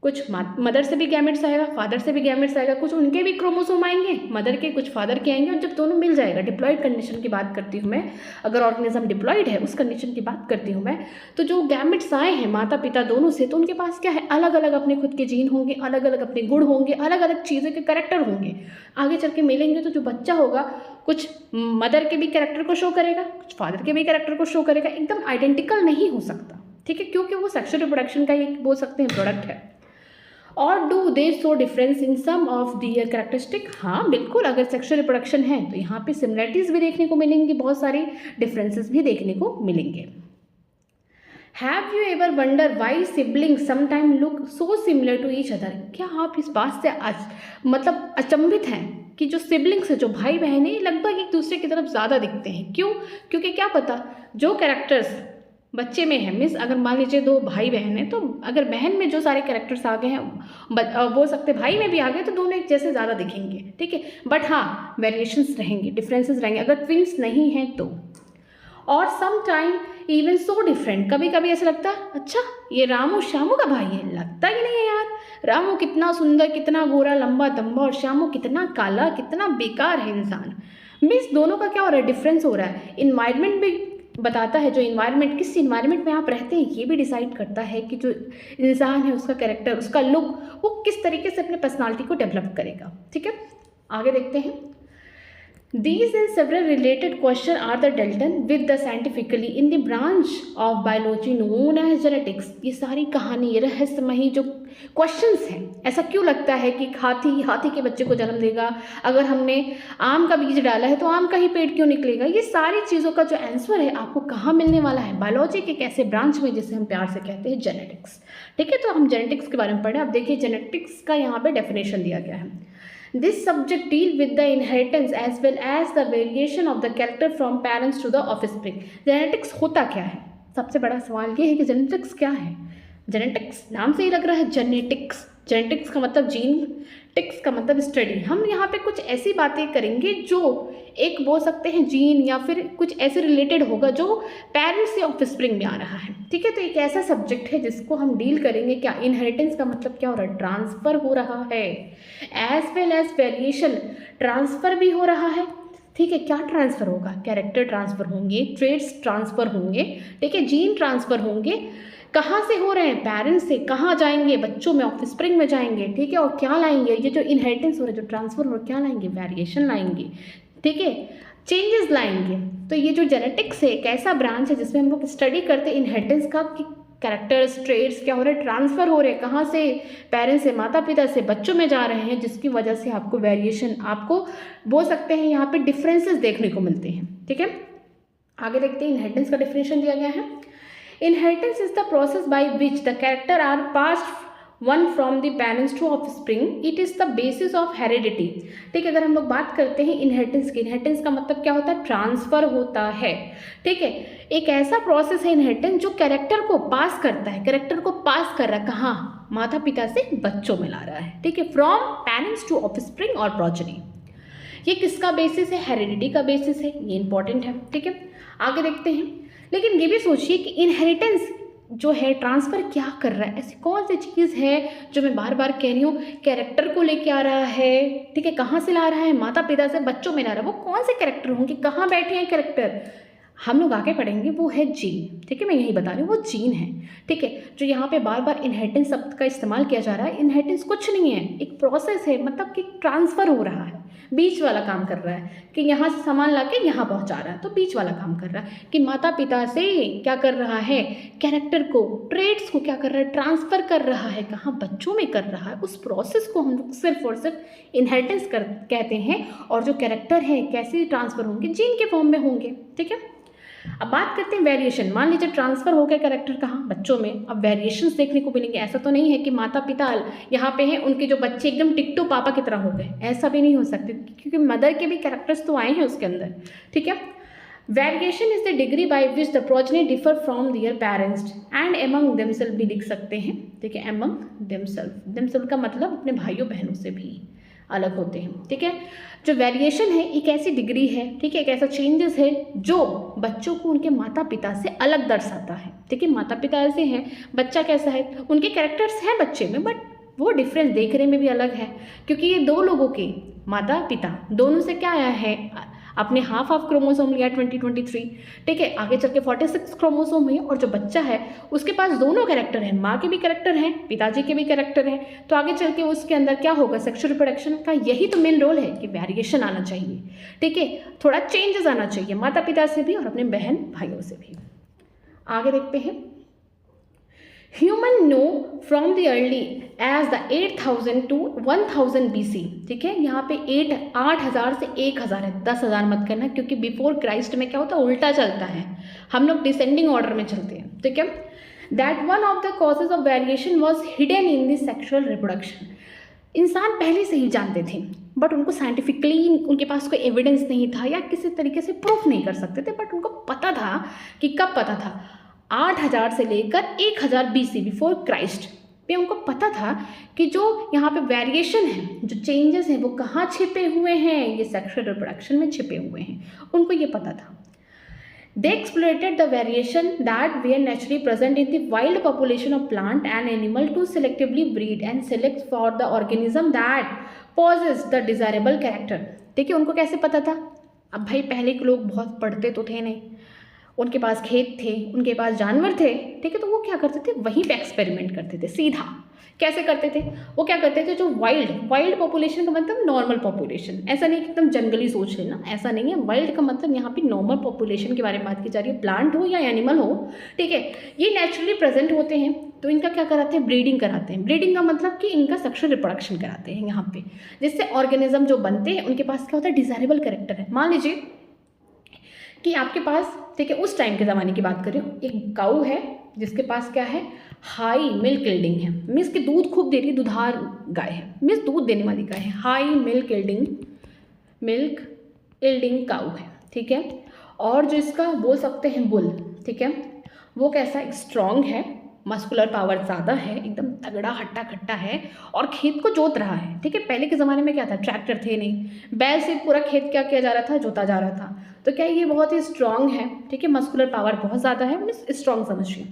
कुछ मदर से भी गैमेट्स आएगा, फादर से भी गैमेट्स आएगा, कुछ उनके भी क्रोमोसोम आएंगे मदर के, कुछ फादर के आएंगे, और जब दोनों मिल जाएगा, डिप्लॉयड कंडीशन की बात करती हूँ मैं, अगर ऑर्गेनिज्म डिप्लॉयड है उस कंडीशन की बात करती हूँ मैं, तो जो गैमेट्स आए हैं माता पिता दोनों से, तो उनके पास क्या है, अलग अलग अपने खुद के जीन होंगे, अलग अलग अपने गुण होंगे, अलग अलग चीज़ों के कैरेक्टर होंगे। आगे चल के मिलेंगे तो जो बच्चा होगा कुछ मदर के भी कैरेक्टर को शो करेगा, कुछ फादर के भी कैरेक्टर को शो करेगा, एकदम आइडेंटिकल नहीं हो सकता, ठीक है, क्योंकि वो सेक्सुअल रिप्रोडक्शन का एक बोल सकते हैं प्रोडक्ट है। और do they show difference in some of their characteristic? हाँ बिल्कुल, अगर सेक्सुअल रिप्रोडक्शन है तो यहाँ पे सिमिलरिटीज़ भी देखने को मिलेंगी, बहुत सारी डिफरेंसेस भी देखने को मिलेंगे। Have you ever wonder why siblings sometime look so similar to each other? क्या आप इस बात से मतलब अचंभित हैं कि जो सिबलिंग्स है, जो भाई बहन है, लगभग एक दूसरे की तरफ ज़्यादा दिखते हैं? क्यों? क्योंकि क्या पता जो कैरेक्टर्स बच्चे में है, मीन्स अगर मान लीजिए दो भाई बहन है, तो अगर बहन में जो सारे कैरेक्टर्स आ गए हैं बोल सकते भाई में भी आ गए, तो दोनों एक जैसे ज़्यादा दिखेंगे, ठीक है। बट हाँ, वेरिएशंस रहेंगे, डिफरेंसेस रहेंगे अगर ट्विंस नहीं हैं तो। और some time even so different, कभी कभी ऐसा लगता है अच्छा ये रामू श्यामू का भाई है, लगता ही नहीं है यार। रामू कितना सुंदर, कितना गोरा लंबा दम्बा, और श्यामू कितना काला, कितना बेकार है इंसान। मीन्स दोनों का क्या हो रहा है, डिफरेंस हो रहा है। इन्वायरमेंट भी बताता है, जो इन्वायरमेंट, किस इन्वायरमेंट में आप रहते हैं ये भी डिसाइड करता है कि जो इंसान है उसका कैरेक्टर, उसका लुक, वो किस तरीके से अपने पर्सनालिटी को डेवलप करेगा, ठीक है। आगे देखते हैं। These and several related questions are the dealt with the scientifically in the branch of biology known as genetics। ये सारी कहानी, ये रहस्यमयी जो क्वेश्चंस हैं, ऐसा क्यों लगता है कि हाथी के बच्चे को जन्म देगा, अगर हमने आम का बीज डाला है तो आम का ही पेड़ क्यों निकलेगा, ये सारी चीज़ों का जो आंसर है आपको कहाँ मिलने वाला है, बायोलॉजी के कैसे ब्रांच में, जिसे हम प्यार से कहते हैं जेनेटिक्स, ठीक है। तो हम जेनेटिक्स के बारे में पढ़ें। अब देखिए जेनेटिक्स का यहाँ पे डेफिनेशन दिया गया है। This subject deal with the inheritance as well as the variation of the character from parents to the offspring। Genetics होता क्या है? सबसे बड़ा सवाल ये है कि जेनेटिक्स क्या है। जेनेटिक्स नाम से ही लग रहा है जेनेटिक्स, जेनेटिक्स का मतलब जीन, टिक्स का मतलब स्टडी। हम यहाँ पे कुछ ऐसी बातें करेंगे जो एक बोल सकते हैं जीन या फिर कुछ ऐसे रिलेटेड होगा जो पेरेंट्स से ऑफस्प्रिंग में आ रहा है, ठीक है। तो एक ऐसा सब्जेक्ट है जिसको हम डील करेंगे। क्या इनहेरिटेंस का मतलब क्या हो रहा है, ट्रांसफ़र हो रहा है, as well as variation, transfer भी हो रहा है, ठीक है। क्या ट्रांसफ़र होगा, कैरेक्टर ट्रांसफ़र होंगे, ट्रेड्स ट्रांसफ़र होंगे, ठीक है, जीन ट्रांसफ़र होंगे, कहाँ से हो रहे हैं, पेरेंट्स से। कहाँ जाएंगे, बच्चों में, ऑफ स्प्रिंग में जाएंगे, ठीक है। और क्या लाएंगे, ये जो इनहेरिटेंस हो रहा है, जो ट्रांसफर हो रहा है, क्या लाएंगे, वेरिएशन लाएंगे, ठीक है, चेंजेस लाएंगे। तो ये जो जेनेटिक्स है एक ऐसा ब्रांच है जिसमें हम लोग स्टडी करते हैं इनहेरिटेंस का, कि कैरेक्टर्स, ट्रेड्स क्या हो रहे हैं, ट्रांसफ़र हो रहे हैं, कहाँ से, पेरेंट्स से, माता पिता से बच्चों में जा रहे हैं, जिसकी वजह से आपको वेरिएशन, आपको बोल सकते हैं यहाँ पे डिफरेंसेस देखने को मिलते हैं, ठीक है। आगे देखते हैं, इनहेरिटेंस का डिफिनेशन दिया गया है। Inheritance is the process by which the character are passed on from the parents to offspring, it is the basis of heredity, ठीक है। अगर हम लोग बात करते हैं इनहेरिटेंस की, इनहेरिटेंस का मतलब क्या होता है, ट्रांसफ़र होता है, ठीक है। एक ऐसा प्रोसेस है इनहेरिटेंस जो कैरेक्टर को पास करता है, कैरेक्टर को पास कर रहा है, कहाँ, माता पिता से बच्चों में ला रहा है, ठीक है, from parents to of spring और प्रोजेनी। ये किसका बेसिस है, हेरिडिटी का बेसिस है, ये इंपॉर्टेंट है, ठीक है। आगे देखते हैं, लेकिन ये भी सोचिए कि इनहेरिटेंस जो है ट्रांसफ़र क्या कर रहा है, ऐसी कौन सी चीज़ है जो मैं बार बार कह रही हूँ, कैरेक्टर को लेके आ रहा है, ठीक है, कहाँ से ला रहा है, माता पिता से बच्चों में ला रहा है। वो कौन से कैरेक्टर होंगे, कहाँ बैठे हैं कैरेक्टर, हम लोग आगे पढ़ेंगे, वो है जीन, ठीक है। मैं यही बता रही हूँ, वो जीन है, ठीक है। जो यहाँ पे बार बार इनहेरिटेंस शब्द का इस्तेमाल किया जा रहा है, इनहेरिटेंस कुछ नहीं है, एक प्रोसेस है, मतलब कि ट्रांसफ़र हो रहा है, बीच वाला काम कर रहा है, कि यहाँ से सामान ला के यहाँ पहुँचा रहा है, तो बीच वाला काम कर रहा है, कि माता पिता से क्या कर रहा है, कैरेक्टर को, ट्रेड्स को क्या कर रहा है, ट्रांसफ़र कर रहा है, कहाँ, बच्चों में कर रहा है। उस प्रोसेस को हम लोग सिर्फ और सिर्फ इनहेरिटेंस कहते हैं। और जो कैरेक्टर है कैसे ट्रांसफ़र होंगे, जीन के फॉर्म में होंगे, ठीक है। अब बात करते हैं वेरिएशन। मान लीजिए ट्रांसफ़र हो गया कैरेक्टर, कहाँ, बच्चों में। अब वेरिएशंस देखने को मिलेंगे। ऐसा तो नहीं है कि माता पिता यहाँ पे हैं, उनके जो बच्चे एकदम टिट्टू पापा की तरह हो गए, ऐसा भी नहीं हो सकते, क्योंकि मदर के भी कैरेक्टर्स तो आए हैं उसके अंदर, ठीक है। Variation is the degree by which the progeny differ from their parents and among themself भी लिख सकते हैं, ठीक है। एमंग देमसेल्फ, देमसेल्फ का मतलब अपने भाइयों बहनों से भी अलग होते हैं, ठीक है। जो वेरिएशन है एक ऐसी डिग्री है, ठीक है, एक ऐसा चेंजेस है जो बच्चों को उनके माता पिता से अलग दर्शाता है, ठीक है। माता पिता ऐसे हैं, बच्चा कैसा है, उनके कैरेक्टर्स हैं बच्चे में, बट वो डिफरेंस देखने में भी अलग है, क्योंकि ये दो लोगों के माता पिता दोनों से क्या आया है, अपने हाफ क्रोमोसोम लिया 2023, ठीक है। आगे चल के 46 क्रोमोसोम है, और जो बच्चा है उसके पास दोनों कैरेक्टर हैं, माँ के भी कैरेक्टर हैं, पिताजी के भी कैरेक्टर हैं। तो आगे चल के उसके अंदर क्या होगा, सेक्सुअल रिप्रोडक्शन का यही तो मेन रोल है कि वेरिएशन आना चाहिए, ठीक है, थोड़ा चेंजेस आना चाहिए माता पिता से भी और अपने बहन भाइयों से भी। आगे देखते हैं, human know from the early age the 8000 to 1000 BC, ठीक है। यहाँ पे 8,000 से 1000 है, 10,000 मत करना, क्योंकि बिफोर क्राइस्ट में क्या होता है, उल्टा चलता है, हम लोग डिसेंडिंग ऑर्डर में चलते हैं, ठीक है। That one of the causes of variation was hidden in the sexual reproduction. इंसान पहले से ही जानते थे, बट उनको साइंटिफिकली उनके पास कोई एविडेंस नहीं था, या किसी तरीके से प्रूफ नहीं कर सकते थे, बट उनको पता था कि कब पता था, 8,000 से लेकर 1000 BC बिफोर क्राइस्ट पे उनको पता था कि जो यहाँ पे वेरिएशन है, जो चेंजेस हैं, वो कहाँ छिपे हुए हैं, ये सेक्सुअल रिप्रोडक्शन में छिपे हुए हैं, उनको ये पता था। They exploited the variation that were naturally present in the wild population of plant and animal to selectively breed and select for the organism that possess the desirable character, ठीक है। उनको कैसे पता था, अब भाई पहले के लोग बहुत पढ़ते तो थे नहीं, उनके पास खेत थे, उनके पास जानवर थे, ठीक है, तो वो क्या करते थे, वहीं पे एक्सपेरिमेंट करते थे सीधा। कैसे करते थे, वो क्या करते थे, जो वाइल्ड पॉपुलेशन का मतलब नॉर्मल पॉपुलेशन, ऐसा नहीं कि एकदम जंगली सोच लेना, ऐसा नहीं है। वाइल्ड का मतलब यहाँ पे नॉर्मल पॉपुलेशन के बारे में बात की जा रही है, प्लांट हो या एनिमल हो, ठीक है, ये नेचुरली प्रेजेंट होते हैं, तो इनका क्या कराते हैं, ब्रीडिंग कराते हैं। ब्रीडिंग का मतलब कि इनका सेक्सुअल रिप्रोडक्शन कराते हैं यहाँ पे, जिससे ऑर्गेनिज्म जो बनते हैं उनके पास क्या होता है, डिजायरेबल कैरेक्टर है। मान लीजिए कि आपके पास, ठीक है, उस टाइम के ज़माने की बात कर रही हूँ, एक काऊ है जिसके पास क्या है, हाई मिल्क यील्डिंग है, मीन्स कि दूध खूब दे रही है, दुधार गाय है, मीन्स दूध देने वाली गाय है, हाई मिल्क यील्डिंग काऊ है, ठीक है। और जो इसका बोल सकते हैं बुल, ठीक है, वो कैसा, स्ट्रॉन्ग है, मस्कुलर पावर ज़्यादा है, एकदम तगड़ा हट्टा कट्टा है, और खेत को जोत रहा है, ठीक है। पहले के ज़माने में क्या था, ट्रैक्टर थे नहीं, बैल से पूरा खेत क्या किया जा रहा था, जोता जा रहा था। तो क्या ये बहुत ही स्ट्रॉन्ग है, ठीक है, मस्कुलर पावर बहुत ज़्यादा है, स्ट्रॉन्ग समझिए।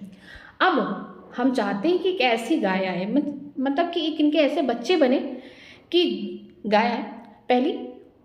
अब हम चाहते हैं कि एक ऐसी गाय आए, मतलब कि एक इनके ऐसे बच्चे बने कि गाय पहली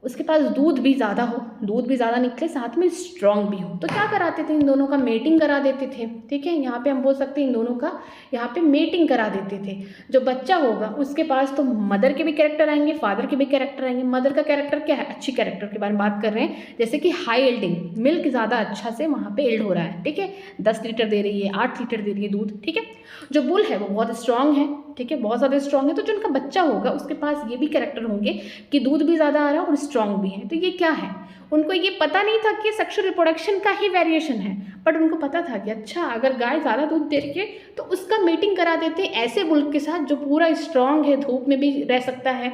उसके पास दूध भी ज़्यादा हो, दूध भी ज़्यादा निकले, साथ में स्ट्रॉन्ग भी हो, तो क्या कराते थे, इन दोनों का मेटिंग करा देते थे। ठीक है, यहाँ पे हम बोल सकते हैं इन दोनों का यहाँ पे मेटिंग करा देते थे। जो बच्चा होगा उसके पास तो मदर के भी कैरेक्टर आएंगे, फादर के भी कैरेक्टर आएंगे। मदर का कैरेक्टर क्या है, अच्छी कैरेक्टर के बारे में बात कर रहे हैं, जैसे कि हाई एल्डिंग, मिल्क ज़्यादा अच्छा से वहाँ पे एल्ड हो रहा है। ठीक है, 10 लीटर दे रही है, 8 लीटर दे रही है दूध। ठीक है, जो बुल है वो बहुत स्ट्रांग है। ठीक है, बहुत ज़्यादा स्ट्रांग है, तो जो उनका बच्चा होगा उसके पास ये भी कैरेक्टर होंगे कि दूध भी ज़्यादा आ रहा है और स्ट्रांग भी है। तो ये क्या है, उनको ये पता नहीं था कि सेक्सुअल रिप्रोडक्शन का ही वेरिएशन है, बट उनको पता था कि अच्छा अगर गाय ज़्यादा दूध दे रही है तो उसका मेटिंग करा देते ऐसे बुल के साथ जो पूरा स्ट्रांग है, धूप में भी रह सकता है,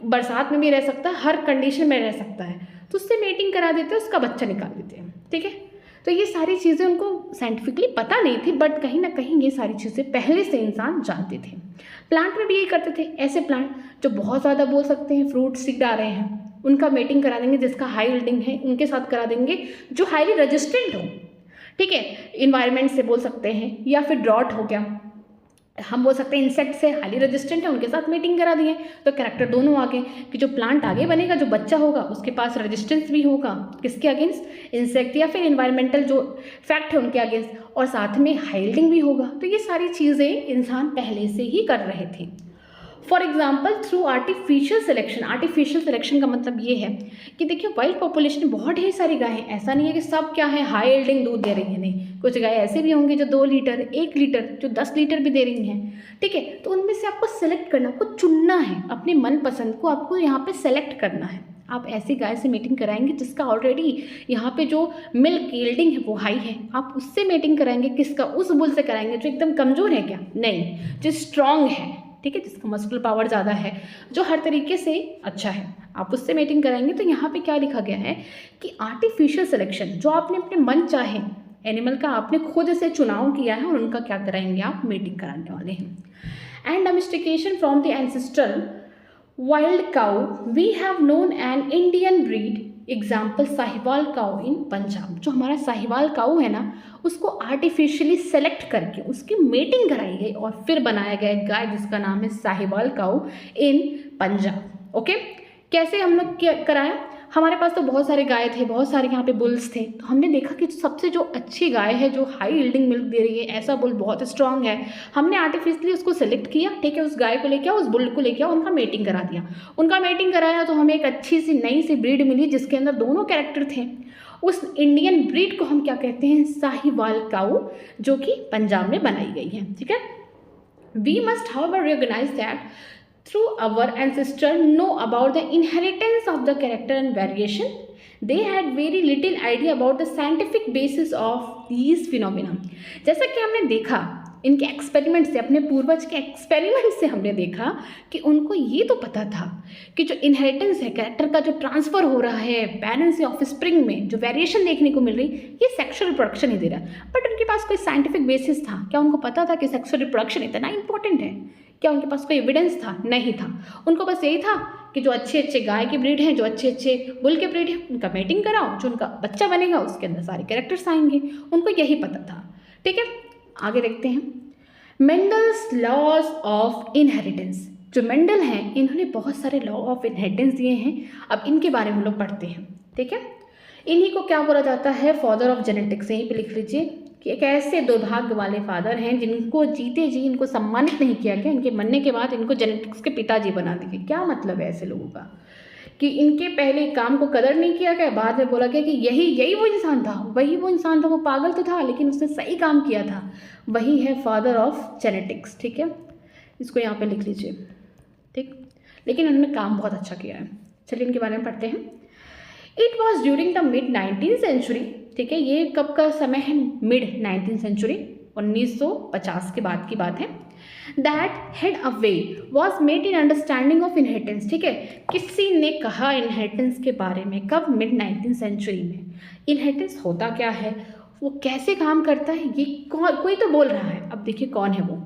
बरसात में भी रह सकता है, हर कंडीशन में रह सकता है, तो उससे मेटिंग करा देते, उसका बच्चा निकाल देते हैं। ठीक है, तो ये सारी चीज़ें उनको साइंटिफिकली पता नहीं थी, बट कहीं ना कहीं ये सारी चीज़ें पहले से इंसान जानते थे। प्लांट में भी यही करते थे, ऐसे प्लांट जो बहुत ज़्यादा बोल सकते हैं फ्रूट सीड आ रहे हैं, उनका मेटिंग करा देंगे, जिसका हाई यील्डिंग है उनके साथ करा देंगे, जो हाईली रेजिस्टेंट हो। ठीक है, इन्वायरमेंट से बोल सकते हैं, या फिर ड्रॉट हो गया, हम बोल सकते हैं इंसेक्ट से हाईली रेजिस्टेंट है, उनके साथ मीटिंग करा दिए, तो कैरेक्टर दोनों आगे कि जो प्लांट आगे बनेगा, जो बच्चा होगा उसके पास रेजिस्टेंस भी होगा, किसके अगेंस्ट, इंसेक्ट या फिर इन्वायरमेंटल जो फैक्ट है उनके अगेंस्ट, और साथ में हाइल्डिंग भी होगा। तो ये सारी चीज़ें इंसान पहले से ही कर रहे थे। For example through artificial selection, artificial selection का मतलब ये है कि देखिए वाइल्ड पॉपुलेशन में बहुत ढेर सारी गायें, ऐसा नहीं है कि सब क्या है हाई यील्डिंग दूध दे रही है, नहीं, कुछ गाय ऐसे भी होंगी जो 2 लीटर 1 लीटर जो 10 लीटर भी दे रही हैं। ठीक है, तो उनमें से आपको सेलेक्ट करना, आपको चुनना है, अपने मनपसंद को आपको यहाँ पे सेलेक्ट करना है। आप ऐसी गाय से मीटिंग कराएंगे जिसका ऑलरेडी यहाँ पे जो मिल्क यील्डिंग है वो हाई है, आप उससे मीटिंग कराएंगे, किसका, उस बुल से कराएंगे जो एकदम कमज़ोर है क्या, नहीं, जो स्ट्रांग है। ठीक है, जिसका मस्कुलर पावर ज़्यादा है, जो हर तरीके से अच्छा है, आप उससे मेटिंग कराएंगे। तो यहाँ पे क्या लिखा गया है कि आर्टिफिशियल सिलेक्शन, जो आपने अपने मन चाहे एनिमल का आपने खुद से चुनाव किया है, और उनका क्या कराएंगे, आप मेटिंग कराने वाले हैं। And domestication from the ancestral wild cow we have known an Indian breed example Sahiwal cow in Punjab. जो हमारा साहिवाल काऊ है ना, उसको आर्टिफिशियली सेलेक्ट करके उसकी मेटिंग कराई गई और फिर बनाया गया एक गाय जिसका नाम है Sahiwal cow in Punjab. Okay, कैसे हम लोग क्या कराया, हमारे पास तो बहुत सारे गाय थे, बहुत सारे यहाँ पे बुल्स थे, तो हमने देखा कि सबसे जो अच्छी गाय है, जो हाई यील्डिंग मिल्क दे रही है, ऐसा बुल बहुत स्ट्रांग है, हमने आर्टिफिशियली उसको सेलेक्ट किया। ठीक है, उस गाय को लेके आओ, उस बुल को लेके आओ, उनका मेटिंग करा दिया, उनका मेटिंग कराया तो हमें एक अच्छी सी नई सी ब्रीड मिली जिसके अंदर दोनों कैरेक्टर थे। उस इंडियन ब्रीड को हम क्या कहते हैं, साहिवाल काऊ, जो कि पंजाब में बनाई गई है। ठीक है, we must however recognise that through our ancestors know about the inheritance of the character and variation, they had very little idea about the scientific basis of these phenomena। जैसा कि हमने देखा इनके एक्सपेरिमेंट से, अपने पूर्वज के एक्सपेरिमेंट से हमने देखा कि उनको ये तो पता था कि जो इनहेरिटेंस है, कैरेक्टर का जो ट्रांसफ़र हो रहा है पेरेंट्स से ऑफस्प्रिंग में, जो वेरिएशन देखने को मिल रही, ये सेक्सुअल रिप्रोडक्शन ही दे रहा है। बट उनके पास कोई साइंटिफिक बेसिस था क्या, उनको पता था कि सेक्सुअल रिप्रोडक्शन इतना इंपॉर्टेंट है क्या, उनके पास कोई एविडेंस था, नहीं था। उनको बस यही था कि जो अच्छे अच्छे गाय की ब्रीड हैं, जो अच्छे अच्छे बुल के ब्रीड हैं, उनका मेटिंग कराओ, जो उनका बच्चा बनेगा उसके अंदर सारे कैरेक्टर्स आएंगे, उनको यही पता था। ठीक है, आगे देखते हैं मेंडल्स लॉज ऑफ इनहेरिटेंस। जो मेंडल हैं इन्होंने बहुत सारे लॉ ऑफ इनहेरिटेंस दिए हैं, अब इनके बारे में हम लोग पढ़ते हैं। ठीक है, इन्हीं को क्या बोला जाता है, फादर ऑफ जेनेटिक्स। यहीं पे लिख लीजिए कि एक ऐसे दुर्भाग्य वाले फादर हैं जिनको जीते जी इनको सम्मानित नहीं किया गया, इनके मरने के बाद इनको जेनेटिक्स के पिताजी बना दिए। क्या मतलब है ऐसे लोगों का कि इनके पहले काम को कदर नहीं किया गया, बाद में बोला गया कि यही वो इंसान था, वही वो इंसान था, वो पागल तो था लेकिन उसने सही काम किया था, वही है फादर ऑफ जेनेटिक्स। ठीक है, इसको यहाँ पे लिख लीजिए। ठीक, लेकिन उन्होंने काम बहुत अच्छा किया है। चलिए इनके बारे में पढ़ते हैं। It was during the mid 19th century. ठीक है, ये कब का समय है, मिड 19th सेंचुरी, 1950 के बाद की बात है। That head a way was made in understanding of inheritance. ठीक है, किसी ने कहा इनहेरिटेंस के बारे में, कब, मिड 19th सेंचुरी में। इनहेरिटेंस होता क्या है, वो कैसे काम करता है, ये कोई तो बोल रहा है। अब देखिए कौन है वो,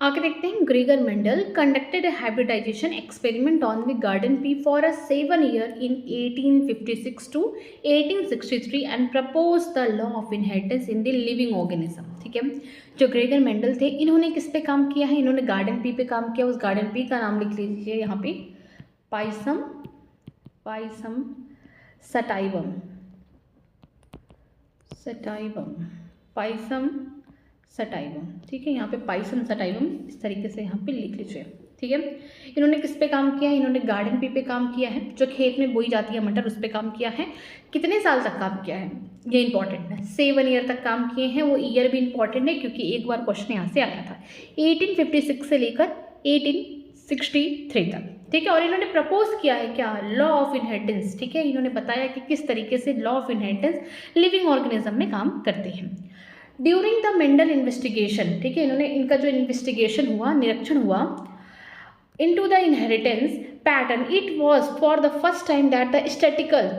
आगे देखते हैं। Gregor Mendel conducted a hybridisation experiment on the garden pea for a 7 year in 1856 to 1863 and propose the law of inheritance in the living organism. ठीक है, जो ग्रेगर मेंडल थे इन्होंने किस पे काम किया है, इन्होंने गार्डन पी पे काम किया। उस गार्डन पी का नाम लिख लीजिए यहाँ पे, Pisum Pisum sativum, Pisum sativum, ठीक है। यहाँ पे पाइसम सटाइवम इस तरीके से यहाँ पे लिख लीजिए, ठीक है। इन्होंने किस पे काम किया है? इन्होंने गार्डन पी पे काम किया है, जो खेत में बोई जाती है मटर, उस पे काम किया है। कितने साल तक काम किया है ये इंपॉर्टेंट है, 7 ईयर तक काम किए हैं। वो ईयर भी इंपॉर्टेंट है क्योंकि एक बार क्वेश्चन यहाँ से आया था 1856 से लेकर 1863 तक, ठीक है। और इन्होंने प्रपोज किया है क्या? लॉ ऑफ इनहेरिटेंस, ठीक है। इन्होंने बताया कि किस तरीके से law of inheritance living organism में काम करते हैं। ड्यूरिंग द मेंडल इन्वेस्टिगेशन, ठीक है, इन्होंने इनका जो इन्वेस्टिगेशन हुआ, निरीक्षण हुआ into the inheritance pattern, it was for the first time that the statistical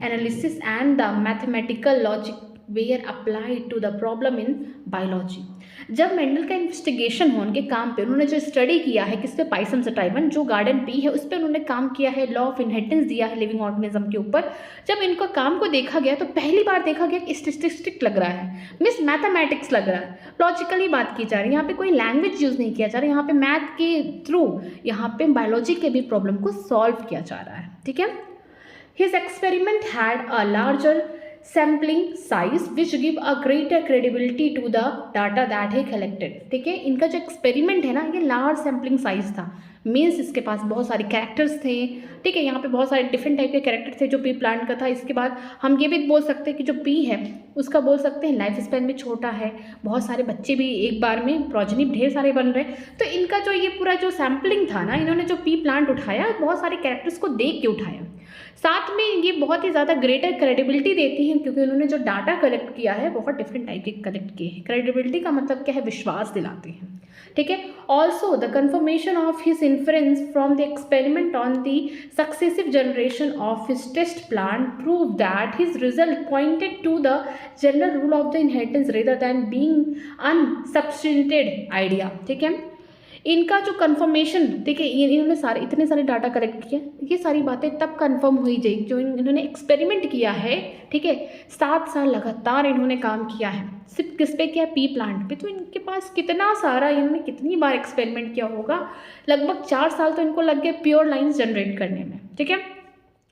analysis and the mathematical logic were applied to the problem in biology। जब मेंडल का इन्वेस्टिगेशन हो उनके काम पे, उन्होंने जो स्टडी किया है किस पे? पाइसम सटाइवन, जो गार्डन पी है उस पर उन्होंने काम किया है, लॉ ऑफ इनहेरिटेंस दिया है लिविंग ऑर्गेनिज्म के ऊपर। जब इनका काम को देखा गया तो पहली बार देखा गया कि स्टैटिस्टिक लग रहा है, मिस मैथमेटिक्स लग रहा है, लॉजिकली बात की जा रही है, यहाँ पे कोई लैंग्वेज यूज़ नहीं किया जा रहा है, यहाँ पे मैथ के थ्रू यहाँ पे बायोलॉजी के भी प्रॉब्लम को सॉल्व किया जा रहा है, ठीक है। His experiment had a larger sampling size which give a greater credibility to the data that he collected, ठीक है। इनका जो एक्सपेरिमेंट है ना, ये लार्ज सैम्पलिंग साइज था, मीन्स इसके पास बहुत सारे कैरेक्टर्स थे, ठीक है। यहाँ पे बहुत सारे डिफरेंट टाइप के कैरेक्टर थे जो पी प्लांट का था। इसके बाद हम ये भी बोल सकते हैं कि जो पी है उसका बोल सकते हैं लाइफ स्पैन भी छोटा है, बहुत सारे बच्चे भी एक बार में प्रोजेनी ढेर सारे बन रहे हैं। तो इनका जो ये पूरा जो सैम्पलिंग था ना, इन्होंने जो पी प्लांट उठाया बहुत सारे कैरेक्टर्स को देख के उठाया। साथ में ये बहुत ही ज़्यादा ग्रेटर क्रेडिबिलिटी देती है क्योंकि उन्होंने जो डाटा कलेक्ट किया है बहुत डिफरेंट टाइप के कलेक्ट किए हैं। क्रेडिबिलिटी का मतलब क्या है? विश्वास दिलाते हैं, ठीक है। Also the confirmation of his inference from the experiment on the successive generation of his test plant prove that his result pointed to the general rule of the inheritance rather than being unsubstantiated idea, ठीक है। इनका जो कंफर्मेशन, ठीक है, इन्होंने सारे इतने सारे डाटा कलेक्ट किए, ये सारी बातें तब कंफर्म हुई जाएगी जो इन्होंने एक्सपेरिमेंट किया है, ठीक है। 7 साल लगातार इन्होंने काम किया है, सिर्फ किस पे किया? पी प्लांट पे। तो इनके पास कितना सारा, इन्होंने कितनी बार एक्सपेरिमेंट किया होगा? लगभग 4 साल तो इनको लग गए प्योर लाइन्स जनरेट करने में, ठीक है।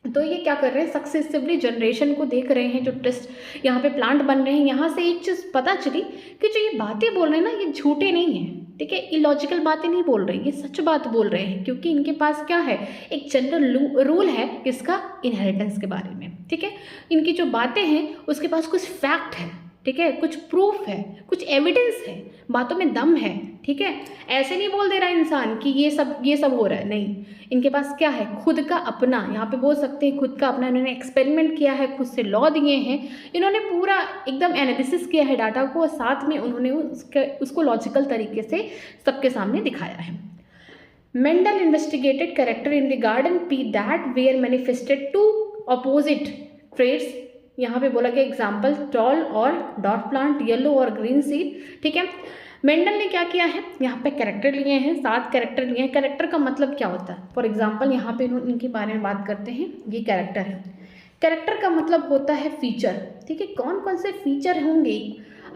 तो ये क्या कर रहे हैं? सक्सेसिवली जनरेशन को देख रहे हैं, जो टेस्ट यहाँ पे प्लांट बन रहे हैं। यहाँ से एक चीज़ पता चली कि जो ये बातें बोल रहे हैं ना, ये झूठे नहीं हैं, ठीक है, इलॉजिकल बातें नहीं बोल रहे हैं, ये सच बात बोल रहे हैं क्योंकि इनके पास क्या है? एक जनरल रूल है किसका? इनहेरिटेंस के बारे में, ठीक है। इनकी जो बातें हैं उसके पास कुछ फैक्ट है, ठीक है, कुछ प्रूफ है, कुछ एविडेंस है, बातों में दम है, ठीक है। ऐसे नहीं बोल दे रहा इंसान कि ये सब हो रहा है, नहीं। इनके पास क्या है? खुद का अपना, यहाँ पे बोल सकते हैं खुद का अपना, इन्होंने एक्सपेरिमेंट किया है, खुद से लॉ दिए हैं, इन्होंने पूरा एकदम एनालिसिस किया है डाटा को, और साथ में उन्होंने उसको लॉजिकल तरीके से सबके सामने दिखाया है। Mendel investigated character in the garden pea that were manifested to opposite traits. यहाँ पे बोला गया एग्जाम्पल टॉल और डॉट प्लांट, येलो और ग्रीन सीड, ठीक है। मेंडल ने क्या किया है? यहाँ पे कैरेक्टर लिए हैं, 7 कैरेक्टर लिए हैं। कैरेक्टर का मतलब क्या होता है? फॉर एग्जाम्पल यहाँ पे इनके बारे में बात करते हैं। ये कैरेक्टर है, कैरेक्टर का मतलब होता है फीचर, ठीक है। कौन कौन से फीचर होंगे?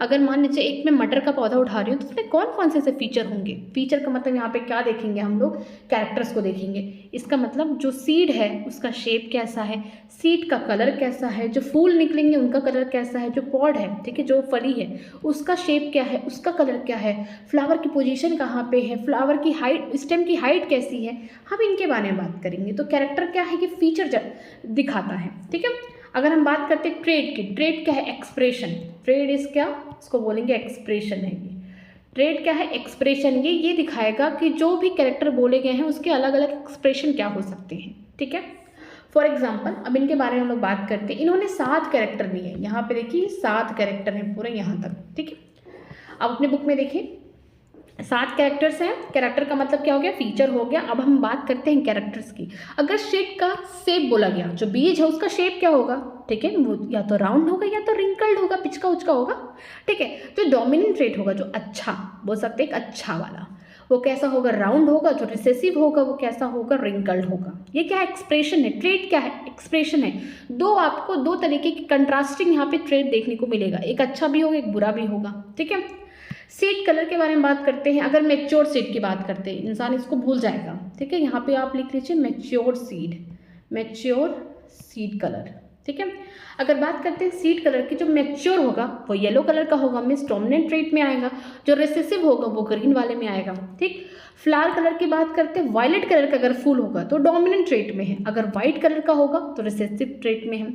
अगर मान लीजिए एक मैं मटर का पौधा उठा रही हूँ तो उसमें कौन कौन से ऐसे फीचर होंगे? फीचर का मतलब यहाँ पे क्या देखेंगे हम लोग? कैरेक्टर्स को देखेंगे। इसका मतलब जो सीड है उसका शेप कैसा है, सीड का कलर कैसा है, जो फूल निकलेंगे उनका कलर कैसा है, जो पॉड है, ठीक है, जो फली है उसका शेप क्या है, उसका कलर क्या है, फ्लावर की पोजीशन कहाँ पे है, फ्लावर की हाइट, स्टेम की हाइट कैसी है, हम इनके बारे में बात करेंगे। तो कैरेक्टर क्या है? कि फीचर दिखाता है, ठीक है। अगर हम बात करते हैं ट्रेड की, ट्रेड क्या है? एक्सप्रेशन। ट्रेड इज क्या? इसको बोलेंगे एक्सप्रेशन है ये। ट्रेड क्या है? एक्सप्रेशन। ये दिखाएगा कि जो भी कैरेक्टर बोले गए हैं उसके अलग अलग एक्सप्रेशन क्या हो सकते हैं, ठीक है। फॉर एग्जाम्पल अब इनके बारे में हम लोग बात करते हैं। इन्होंने 7 कैरेक्टर लिए, यहाँ पे देखिए 7 कैरेक्टर हैं पूरे यहाँ तक, ठीक है। अब अपने बुक में देखिए 7 कैरेक्टर्स हैं। कैरेक्टर का मतलब क्या हो गया? फीचर हो गया। अब हम बात करते हैं कैरेक्टर्स की। अगर शेप का शेप बोला गया, जो बीज है उसका शेप क्या होगा, ठीक है, वो या तो राउंड होगा या तो रिंकल्ड होगा, पिचका उचका होगा, ठीक है। जो डोमिनेंट ट्रेट होगा, जो अच्छा बोल सकते हैं, एक अच्छा वाला, वो कैसा होगा? राउंड होगा। जो रिसेसिव होगा वो कैसा होगा? रिंकल्ड होगा। ये क्या है? एक्सप्रेशन है। ट्रेट क्या है? एक्सप्रेशन है। आपको दो तरीके की कंट्रास्टिंग यहाँ पे ट्रेट देखने को मिलेगा, एक अच्छा भी होगा, एक बुरा भी होगा, ठीक है। सीड कलर के बारे में बात करते हैं। अगर मैच्योर सीड की बात करते हैं, इंसान इसको भूल जाएगा, ठीक है। यहाँ पे आप लिख लीजिए mature seed, mature seed colour. ठीक है, अगर बात करते हैं सीड कलर की, जो मैच्योर होगा वो येलो कलर का होगा, मीन्स डोमिनेंट ट्रेट में आएगा। जो रिसेसिव होगा वो ग्रीन वाले में आएगा। ठीक, फ्लावर कलर की बात करते हैं, वायलेट कलर का अगर फूल होगा तो डोमिनेंट ट्रेट में है, अगर वाइट कलर का होगा तो रिसेसिव ट्रेट में है।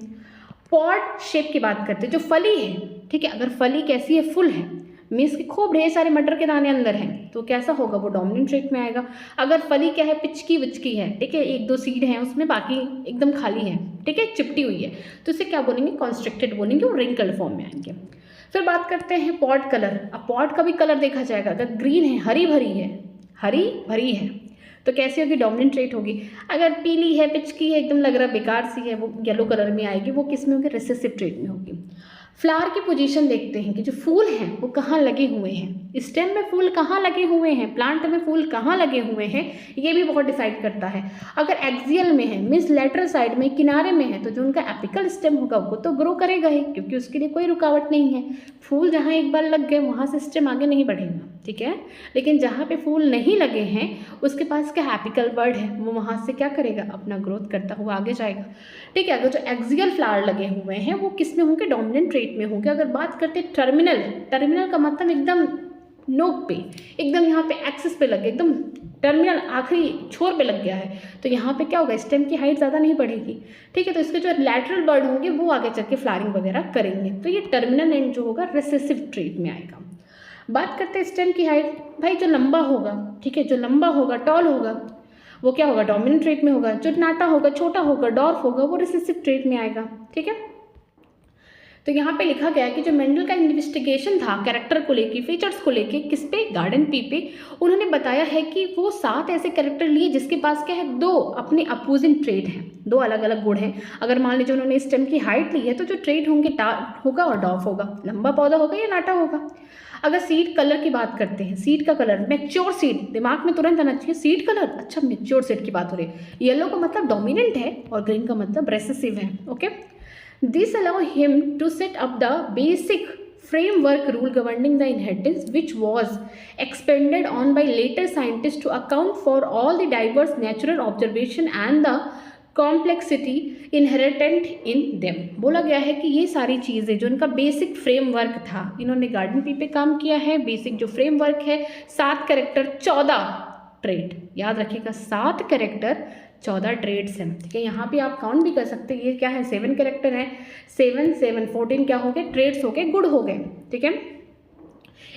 पॉड शेप की बात करते हैं, जो फली है, ठीक है, अगर फली कैसी है, फुल है, मीन्स कि खूब ढेर सारे मटर के दाने अंदर हैं, तो कैसा होगा, वो डोमिनेंट ट्रेट में आएगा। अगर फली क्या है, पिचकी विचकी है, ठीक है, एक दो सीड हैं उसमें, बाकी एकदम खाली है, ठीक है, चिपटी हुई है, तो इसे क्या बोलेंगे, कॉन्स्ट्रिक्टेड बोलेंगे, और रिंकल्ड फॉर्म में आएंगे। फिर बात करते हैं पॉड कलर। अब पॉड का भी कलर देखा जाएगा, अगर ग्रीन है, हरी भरी है, हरी भरी है, तो कैसी होगी, डोमिनेंट ट्रेट होगी। अगर पीली है, पिचकी है, एकदम लग रहा बेकार सी है, वो येलो कलर में आएगी, वो किस में होगी, रिसेसिव ट्रेट में होगी। फ्लावर की पोजीशन देखते हैं कि जो फूल हैं वो कहाँ लगे हुए हैं, स्टेम में फूल कहाँ लगे हुए हैं, प्लांट में फूल कहाँ लगे हुए हैं, ये भी बहुत डिसाइड करता है। अगर एक्सियल में है, मीन्स लेटरल साइड में, किनारे में है, तो जो उनका एपिकल स्टेम होगा वो तो ग्रो करेगा ही, क्योंकि उसके लिए कोई रुकावट नहीं है। फूल जहाँ एक बार लग गए वहाँ से स्टेम आगे नहीं बढ़ेगा, ठीक है। लेकिन जहाँ पे फूल नहीं लगे हैं उसके पास क्या एपिकल बर्ड है, वो वहाँ से क्या करेगा, अपना ग्रोथ करता हुआ आगे जाएगा, ठीक है। अगर जो एक्सियल फ्लावर लगे हुए हैं वो किस में होंगे, डोमिनेंट ट्रेट में होंगे। अगर बात करते हैं टर्मिनल, टर्मिनल का मतलब एकदम नोक पे, एकदम यहाँ पे एक्सिस पे लगे, एकदम टर्मिनल आखिरी छोर पे लग गया है, तो यहाँ पे क्या होगा, स्टेम की हाइट ज़्यादा नहीं बढ़ेगी, ठीक है। तो इसके जो लैटरल बर्ड होंगे वो आगे चल के फ्लावरिंग वगैरह करेंगे, तो ये टर्मिनल एंड जो होगा रिसेसिव ट्रेट में आएगा। बात करते हैं स्टेम की हाइट, भाई जो लंबा होगा, ठीक है, जो लंबा होगा, टॉल होगा, वो क्या होगा, डोमिनेंट ट्रेट में होगा। जो नाटा होगा, छोटा होगा, डॉर्फ होगा, वो रिसेसिव ट्रेट में आएगा, ठीक है। तो यहाँ पे लिखा गया है कि जो मेंडल का इन्वेस्टिगेशन था कैरेक्टर को लेके, फीचर्स को लेके, किस पे, गार्डन पी पे, उन्होंने बताया है कि वो 7 ऐसे कैरेक्टर लिए जिसके पास क्या है, 2 अपने अपोजिंग ट्रेड हैं, 2 अलग अलग गुण हैं। अगर मान लीजिए उन्होंने स्टेम की हाइट ली है तो जो ट्रेड होंगे, टार होगा और डॉफ होगा, लंबा पौधा होगा या नाटा होगा। अगर सीड कलर की बात करते हैं, सीड का कलर, मैच्योर सीड, दिमाग में तुरंत आना चाहिए, सीड कलर, अच्छा मैच्योर सीड की बात हो रही है। येलो का मतलब डोमिनेंट है और ग्रीन का मतलब रेसेसिव है, okay. This allow him to set up the basic framework rule governing the inheritance, which was expanded on by later scientists to account for all the diverse natural observation and the complexity inherent in them। बोला गया है कि ये सारी चीज़ें जो इनका बेसिक फ्रेमवर्क था, इन्होंने गार्डन पी पे काम किया है। बेसिक जो फ्रेमवर्क है, 7 कैरेक्टर 14 ट्रेड, याद रखिएगा 7 कैरेक्टर 14 ट्रेड्स हैं, ठीक है। यहाँ पे आप काउंट भी कर सकते हैं, ये क्या है, 7 कैरेक्टर हैं, 7 7 14 क्या हो गए, ट्रेड्स हो गए, गुड हो गए, ठीक है।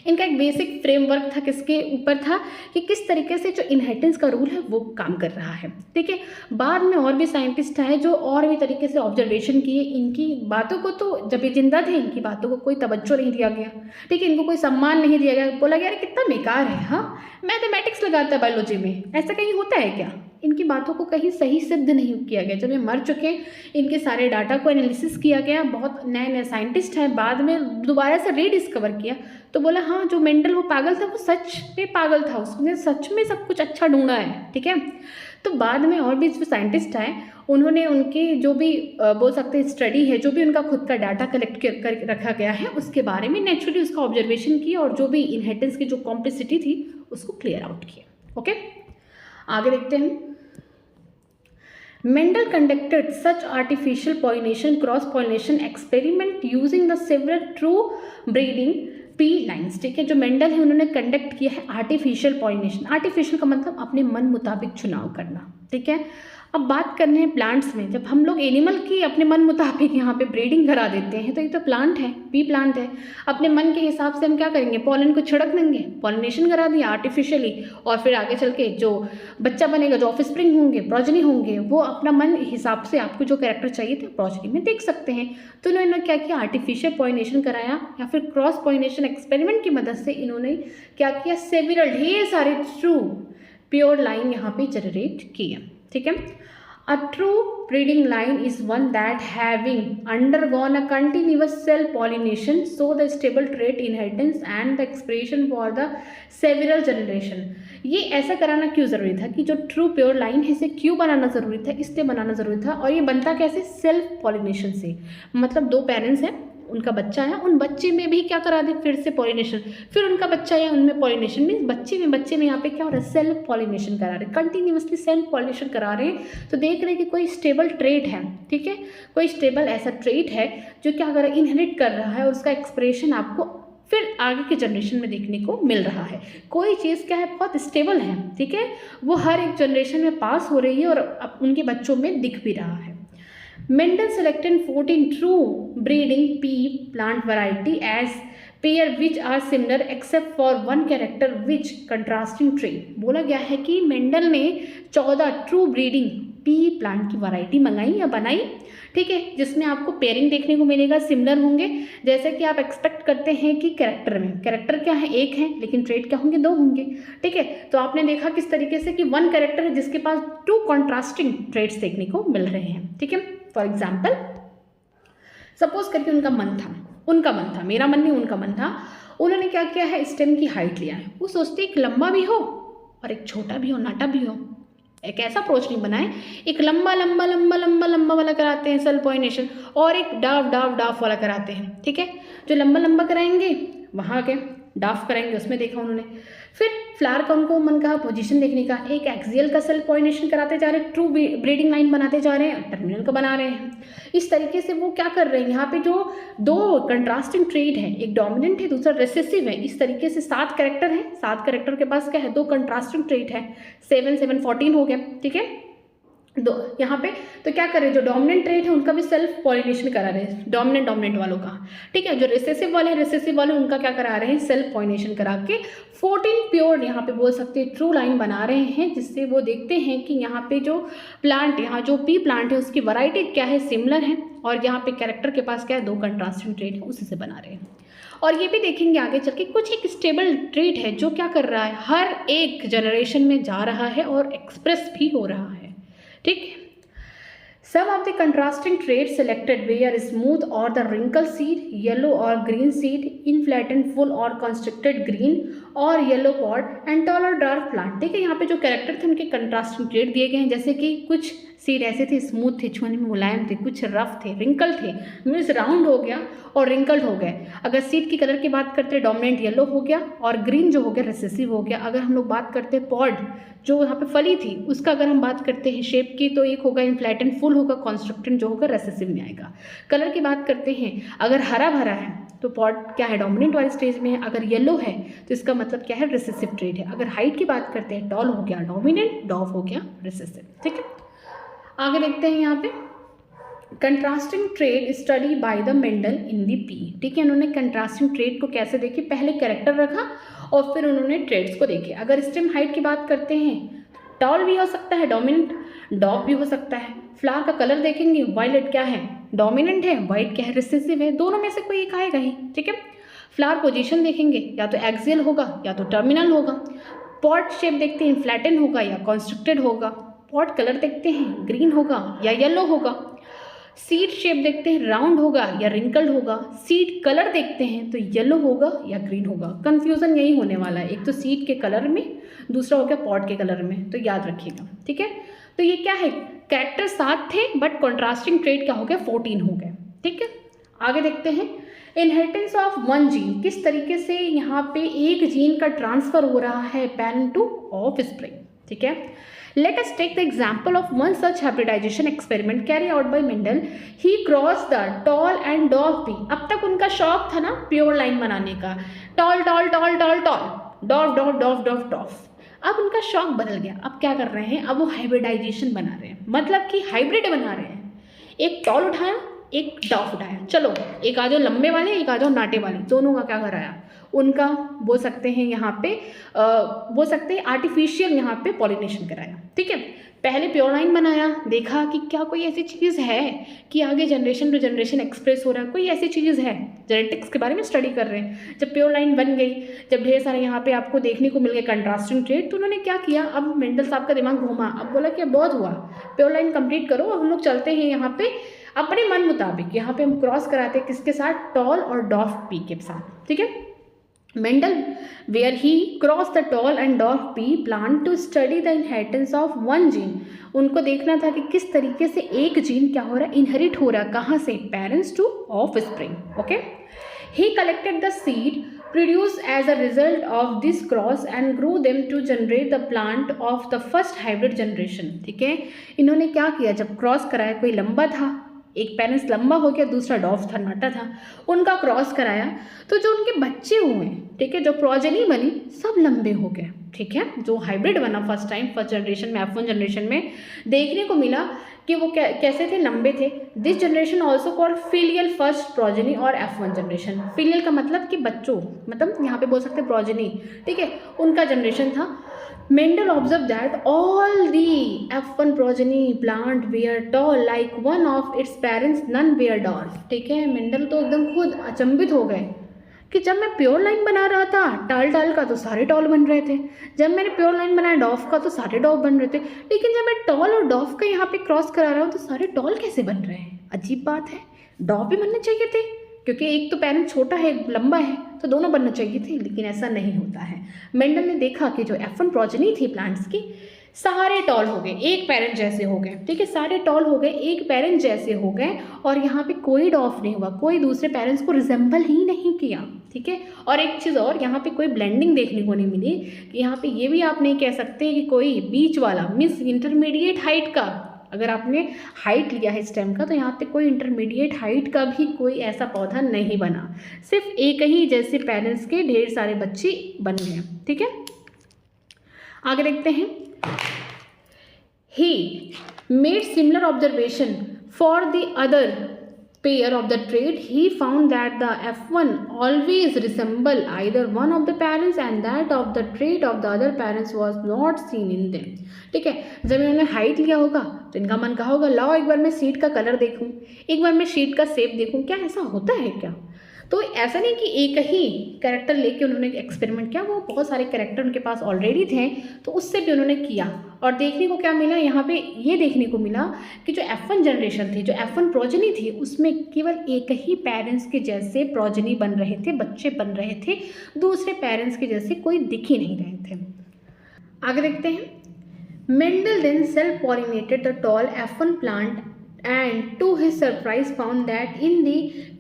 इनका एक बेसिक फ्रेमवर्क था, किसके ऊपर था, कि किस तरीके से जो इनहेरिटेंस का रूल है वो काम कर रहा है, ठीक है। बाद में और भी साइंटिस्ट आए जो और भी तरीके से ऑब्जर्वेशन किए, इनकी बातों को तो जब ये जिंदा थे इनकी बातों को कोई तवज्जो नहीं दिया गया, ठीक है, इनको कोई सम्मान नहीं दिया गया, बोला गया अरे कितना बेकार है, हाँ मैथमेटिक्स लगाता है बायोलॉजी में, ऐसा कहीं होता है क्या। इनकी बातों को कहीं सही सिद्ध नहीं किया गया। जब ये मर चुके इनके सारे डाटा को एनालिसिस किया गया, बहुत नए नए साइंटिस्ट हैं, बाद में दोबारा से रीडिस्कवर किया तो बोला हाँ जो मेंडल वो पागल था, वो सच में पागल था, उसने सच में सब कुछ अच्छा ढूंढा है, ठीक है। तो बाद में और भी जो साइंटिस्ट आए उन्होंने उनके जो भी बोल सकते हैं स्टडी है, जो भी उनका खुद का डाटा कलेक्ट कर रखा गया है उसके बारे में नेचुरली उसका ऑब्जर्वेशन किया और जो भी इनहेरिटेंस की जो कॉम्प्लेक्सिटी थी उसको क्लियर आउट किया, ओके। आगे देखते हैं। Mendel conducted such artificial pollination, cross-pollination experiment using the several true breeding P lines, ठीक है। जो मेंडल है उन्होंने कंडक्ट किया है आर्टिफिशियल पॉलिनेशन। आर्टिफिशियल का मतलब अपने मन मुताबिक चुनाव करना, ठीक है। अब बात करने हैं प्लांट्स में, जब हम लोग एनिमल की अपने मन मुताबिक यहाँ पे ब्रीडिंग करा देते हैं तो ये तो प्लांट है, पी प्लांट है, अपने मन के हिसाब से हम क्या करेंगे, पॉलन को छिड़क देंगे, पॉलिनेशन करा दिया आर्टिफिशियली, और फिर आगे चल के जो बच्चा बनेगा, जो ऑफस्प्रिंग होंगे, प्रोजनी होंगे, वो अपना मन हिसाब से आपको जो कैरेक्टर चाहिए थे प्रोजनी में देख सकते हैं। तो इन्होंने क्या किया, आर्टिफिशियल पॉलिनेशन कराया या फिर क्रॉस पॉलिनेशन एक्सपेरिमेंट की मदद से इन्होंने क्या किया, सेवरल ढेर सारे ट्रू प्योर लाइन यहाँ पे जनरेट किए, ठीक है। A true breeding line is one that having undergone a continuous cell pollination so the stable trait inheritance and the expression for the several generation। ये ऐसा कराना क्यों ज़रूरी था कि जो ट्रू प्योर लाइन है इसे क्यों बनाना ज़रूरी था, इसलिए बनाना ज़रूरी था। और ये बनता कैसे, सेल्फ पॉलिनेशन से, मतलब 2 पेरेंट्स हैं, उनका बच्चा है, उन बच्चे में भी क्या करा दे फिर से पॉलिनेशन, फिर उनका बच्चा है उनमें पॉलिनेशन, मीन्स बच्चे में यहाँ पे क्या हो रहा है, सेल्फ पॉलिनेशन करा रहे, कंटिन्यूसली सेल्फ पॉलिनेशन करा रहे हैं। तो देख रहे हैं कि कोई स्टेबल ट्रेट है, ठीक है, कोई स्टेबल ऐसा ट्रेट है जो क्या कर रहा है, इनहेरिट कर रहा है और उसका एक्सप्रेशन आपको फिर आगे के जनरेशन में देखने को मिल रहा है। कोई चीज़ क्या है, बहुत स्टेबल है, ठीक है, वो हर एक जनरेशन में पास हो रही है और अब उनके बच्चों में दिख भी रहा है। Mendel selected 14 true breeding pea plant variety as pair which are similar except for one character which contrasting trait। बोला गया है कि मेंडल ने 14 ट्रू ब्रीडिंग पी प्लांट की वैरायटी मंगाई या बनाई, ठीक है, जिसमें आपको पेयरिंग देखने को मिलेगा, सिमिलर होंगे, जैसे कि आप एक्सपेक्ट करते हैं कि कैरेक्टर में, कैरेक्टर क्या है, एक है, लेकिन ट्रेट क्या होंगे, दो होंगे, ठीक है। तो आपने देखा किस तरीके से कि वन कैरेक्टर है जिसके पास टू कॉन्ट्रास्टिंग ट्रेट्स देखने को मिल रहे हैं, ठीक है। फॉर एग्जाम्पल सपोज करके उनका मन था, मेरा मन नहीं, उनका मन था, उन्होंने क्या किया है, स्टेम की हाइट लिया है, वो सोचते एक लंबा भी हो और एक छोटा भी हो, नाटा भी हो, एक ऐसा अप्रोच नहीं बनाए, एक लंबा लंबा लंबा लंबा लंबा वाला कराते हैं सेल्फ पॉलिनेशन और एक डाफ वाला कराते हैं, ठीक है। जो लंबा लंबा कराएंगे वहाँ के डाफ कराएंगे, उसमें देखा उन्होंने। फिर फ्लावर का उनको मन कहा पोजीशन देखने का, एक एक्सियल का सेल्फ पॉलिनेशन कराते जा रहे हैं, ट्रू ब्रीडिंग लाइन बनाते जा रहे हैं, टर्मिनल का बना रहे हैं। इस तरीके से वो क्या कर रहे हैं, यहाँ पे जो दो कंट्रास्टिंग ट्रेट है, एक डोमिनेंट है दूसरा रेसेसिव है, इस तरीके से 7 कैरेक्टर हैं, 7 कैरेक्टर के पास क्या है, 2 कंट्रास्टिंग ट्रेट है, 7 7 14 हो गया, ठीक है। दो यहाँ पे तो क्या कर रहे हैं, जो डोमिनेंट ट्रेट है उनका भी सेल्फ पॉलिनेशन करा रहे हैं, डोमिनेंट वालों का, ठीक है। जो रिसेसिव वाले उनका क्या करा रहे हैं, सेल्फ पॉलिनेशन करा के 14 प्योर यहाँ पे बोल सकते हैं ट्रू लाइन बना रहे हैं, जिससे वो देखते हैं कि यहाँ पे जो प्लांट, यहाँ जो पी प्लांट है उसकी वैरायटी क्या है, सिमिलर है, और यहाँ पे कैरेक्टर के पास क्या है, 2 कंट्रास्टिंग ट्रेट है, उसी से बना रहे हैं। और ये भी देखेंगे आगे चल के कुछ एक स्टेबल ट्रेट है जो क्या कर रहा है, हर एक जनरेशन में जा रहा है और एक्सप्रेस भी हो रहा है, ठीक है। Some of the contrasting traits selected were smooth or the wrinkle seed, yellow or green seed, inflattened full or constricted green or yellow pod and tall or dark plant। ठीक है, यहाँ पे जो कैरेक्टर थे उनके कंट्रास्टिंग ट्रेट दिए गए हैं, जैसे कि कुछ सीड ऐसे थे, स्मूथ थे, छूने में मुलायम थे, कुछ रफ थे, रिंकल थे, मीन्स राउंड हो गया और रिंकल्ड हो गए। अगर सीड की कलर की बात करते हैं, डोमिनेंट येलो हो गया और ग्रीन जो हो गया रिसेसिव हो गया। अगर हम लोग बात करते हैं पॉड, जो यहाँ पे फली थी, उसका अगर हम बात करते हैं शेप की, तो एक होगा इन्फ्लैटेंड फुल होगा, कॉन्स्ट्रक्टेंड जो होगा रेसेसिव में आएगा। कलर की बात करते हैं, अगर हरा भरा है तो पॉड क्या है, डोमिनेंट वाले स्टेज में है, अगर येलो है तो इसका मतलब क्या है, रिसेसिव ट्रेट है। अगर हाइट की बात करते हैं, टॉल हो गया डोमिनेंट, डॉफ हो गया रिसेसिव, ठीक है। आगे देखते हैं यहाँ पे contrasting trait study by the Mendel in the P. ठीक है, उन्होंने कंट्रास्टिंग ट्रेट को कैसे देखे, पहले कैरेक्टर रखा और फिर उन्होंने ट्रेड्स को देखे। अगर स्टेम हाइट की बात करते हैं, टॉल भी हो सकता है, डोमिनेंट, डॉफ भी हो सकता है। फ्लावर का कलर देखेंगे, वायलेट क्या है, डोमिनेंट है, वाइट क्या है, रिसेसिव है, दोनों में से कोई एक आएगा ही, ठीक है। फ्लावर पोजीशन देखेंगे, या तो एक्सियल होगा या तो टर्मिनल होगा। पॉट शेप देखते हैं, फ्लैटन होगा या कॉन्स्ट्रक्टेड होगा। पॉट कलर देखते हैं, ग्रीन होगा या येलो होगा। सीड शेप देखते हैं, राउंड होगा या रिंकल्ड होगा। सीड कलर देखते हैं तो येलो होगा या ग्रीन होगा। कंफ्यूजन यही होने वाला है, एक तो सीड के कलर में, दूसरा हो गया पॉट के कलर में, तो याद रखिएगा, ठीक है। तो ये क्या है, कैरेक्टर 7 थे बट कॉन्ट्रास्टिंग ट्रेट क्या हो गया, 14 हो गए, ठीक है। आगे देखते हैं इनहेरिटेंस ऑफ वन जीन, किस तरीके से यहाँ पे एक जीन का ट्रांसफर हो रहा है पेरेंट टू ऑफस्प्रिंग, ठीक है। Let us take the example of one such hybridization experiment carried out by Mendel. He crossed the tall and dwarf pea. अब तक उनका शौक था ना प्योर लाइन बनाने का, tall tall tall tall tall, dwarf dwarf dwarf dwarf dwarf. अब उनका शौक बदल गया, अब क्या कर रहे हैं, अब वो हाइब्रिडाइजेशन बना रहे हैं, मतलब कि हाइब्रिड बना रहे हैं। एक टॉल उठाया, एक डॉफ उठाया, चलो एक आ जाओ लंबे वाले, एक आ जाओ नाटे वाले, दोनों का क्या कराया, उनका बोल सकते हैं यहाँ पे बोल सकते हैं आर्टिफिशियल यहाँ पे पॉलिनेशन कराया, ठीक है। पहले प्योर लाइन बनाया, देखा कि क्या कोई ऐसी चीज़ है कि आगे जनरेशन टू जनरेशन एक्सप्रेस हो रहा है, कोई ऐसी चीज़ है, जेनेटिक्स के बारे में स्टडी कर रहे हैं। जब प्योर लाइन बन गई, जब ढेर सारे यहाँ पे आपको देखने को मिल गए कंट्रास्टिंग ट्रेट, तो उन्होंने क्या किया, अब मेंडल साहब का दिमाग घूमा, अब बोला कि बहुत हुआ, प्योर लाइन कंप्लीट करो, अब हम लोग चलते हैं यहाँ पे अपने मन मुताबिक, यहाँ पे हम क्रॉस कराते हैं किसके साथ, टॉल और डॉफ पी के साथ, ठीक है। Mendel, where he crossed the tall and dwarf pea plant to study the inheritance of one gene. उनको देखना था कि किस तरीके से एक जीन क्या हो रहा है, इनहेरिट हो रहा है, कहाँ से, parents to of spring. Okay, he collected the seed produced as a result of this cross and grew them to generate the plant of the first hybrid generation. ठीक है, इन्होंने क्या किया, जब क्रॉस कराया, कोई लंबा था, एक पेरेंट्स लंबा हो गया, दूसरा डॉफ था, नाटा था, उनका क्रॉस कराया, तो जो उनके बच्चे हुए, ठीक है, जो प्रोजेनी बनी, सब लंबे हो गए. ठीक है, जो हाइब्रिड बना फर्स्ट टाइम, फर्स्ट जनरेशन में, F1 जनरेशन में देखने को मिला कि वो कैसे थे, लंबे थे. This generation also called filial first progeny और F1 जनरेशन. फिलियल का मतलब कि बच्चों, मतलब यहाँ पे बोल सकते हैं प्रोजेनी. ठीक है, उनका जनरेशन था. Mendel observed that all the F1 progeny plant were tall like one of its parents, none were dwarf. ठीक है, मेंडल तो एकदम खुद अचंभित हो गए कि जब मैं प्योर लाइन बना रहा था टाल का तो सारे टॉल बन रहे थे, जब मैंने प्योर लाइन बनाया डॉफ का तो सारे डॉफ बन रहे थे, लेकिन जब मैं टॉल और डॉफ का यहाँ पे क्रॉस करा रहा हूँ तो सारे टॉल कैसे बन रहे हैं. अजीब बात है, डॉफ भी बनने चाहिए थे, क्योंकि एक तो पेरेंट छोटा है, लंबा है, तो दोनों बनना चाहिए थे, लेकिन ऐसा नहीं होता है. मेंडल ने देखा कि जो F1 प्रोजेनी थी प्लांट्स की, सारे टॉल हो गए, एक पेरेंट जैसे हो गए. ठीक है, सारे टॉल हो गए, एक पेरेंट जैसे हो गए, और यहाँ पे कोई डॉफ नहीं हुआ, कोई दूसरे पेरेंट्स को रिजेंबल ही नहीं किया. ठीक है, और एक चीज़ और, यहाँ पे कोई ब्लेंडिंग देखने को नहीं मिली. कि यहाँ पे ये भी आप नहीं कह सकते कि कोई बीच वाला मीन्स इंटरमीडिएट हाइट का, अगर आपने हाइट लिया है स्टेम का, तो यहाँ पे कोई इंटरमीडिएट हाइट का भी कोई ऐसा पौधा नहीं बना, सिर्फ एक ही जैसे पेरेंट्स के ढेर सारे बच्चे बन गए. ठीक है, आगे देखते हैं. He made similar observation for the other pair of the trait. He found that the F1 always resemble either one of the parents and that of the trait of the other parents was not seen in them. ठीक है, जब इन्होंने हाइट लिया होगा तो इनका मन कहा होगा लाओ एक बार मैं सीट का कलर देखूं, एक बार मैं शीट का शेप देखूं, क्या ऐसा होता है क्या. तो ऐसा नहीं कि एक ही कैरेक्टर लेके उन्होंने एक्सपेरिमेंट किया, वो बहुत सारे कैरेक्टर उनके पास ऑलरेडी थे, तो उससे भी उन्होंने किया. और देखने को क्या मिला, यहाँ पे ये देखने को मिला कि जो F1 जनरेशन थी, जो F1 प्रोजेनी थी, उसमें केवल एक ही पेरेंट्स के जैसे प्रोजेनी बन रहे थे, बच्चे बन रहे थे, दूसरे पेरेंट्स के जैसे कोई दिख ही नहीं रहे थे. आगे देखते हैं. Mendel then self-pollinated the tall F1 plant and to his surprise found that in the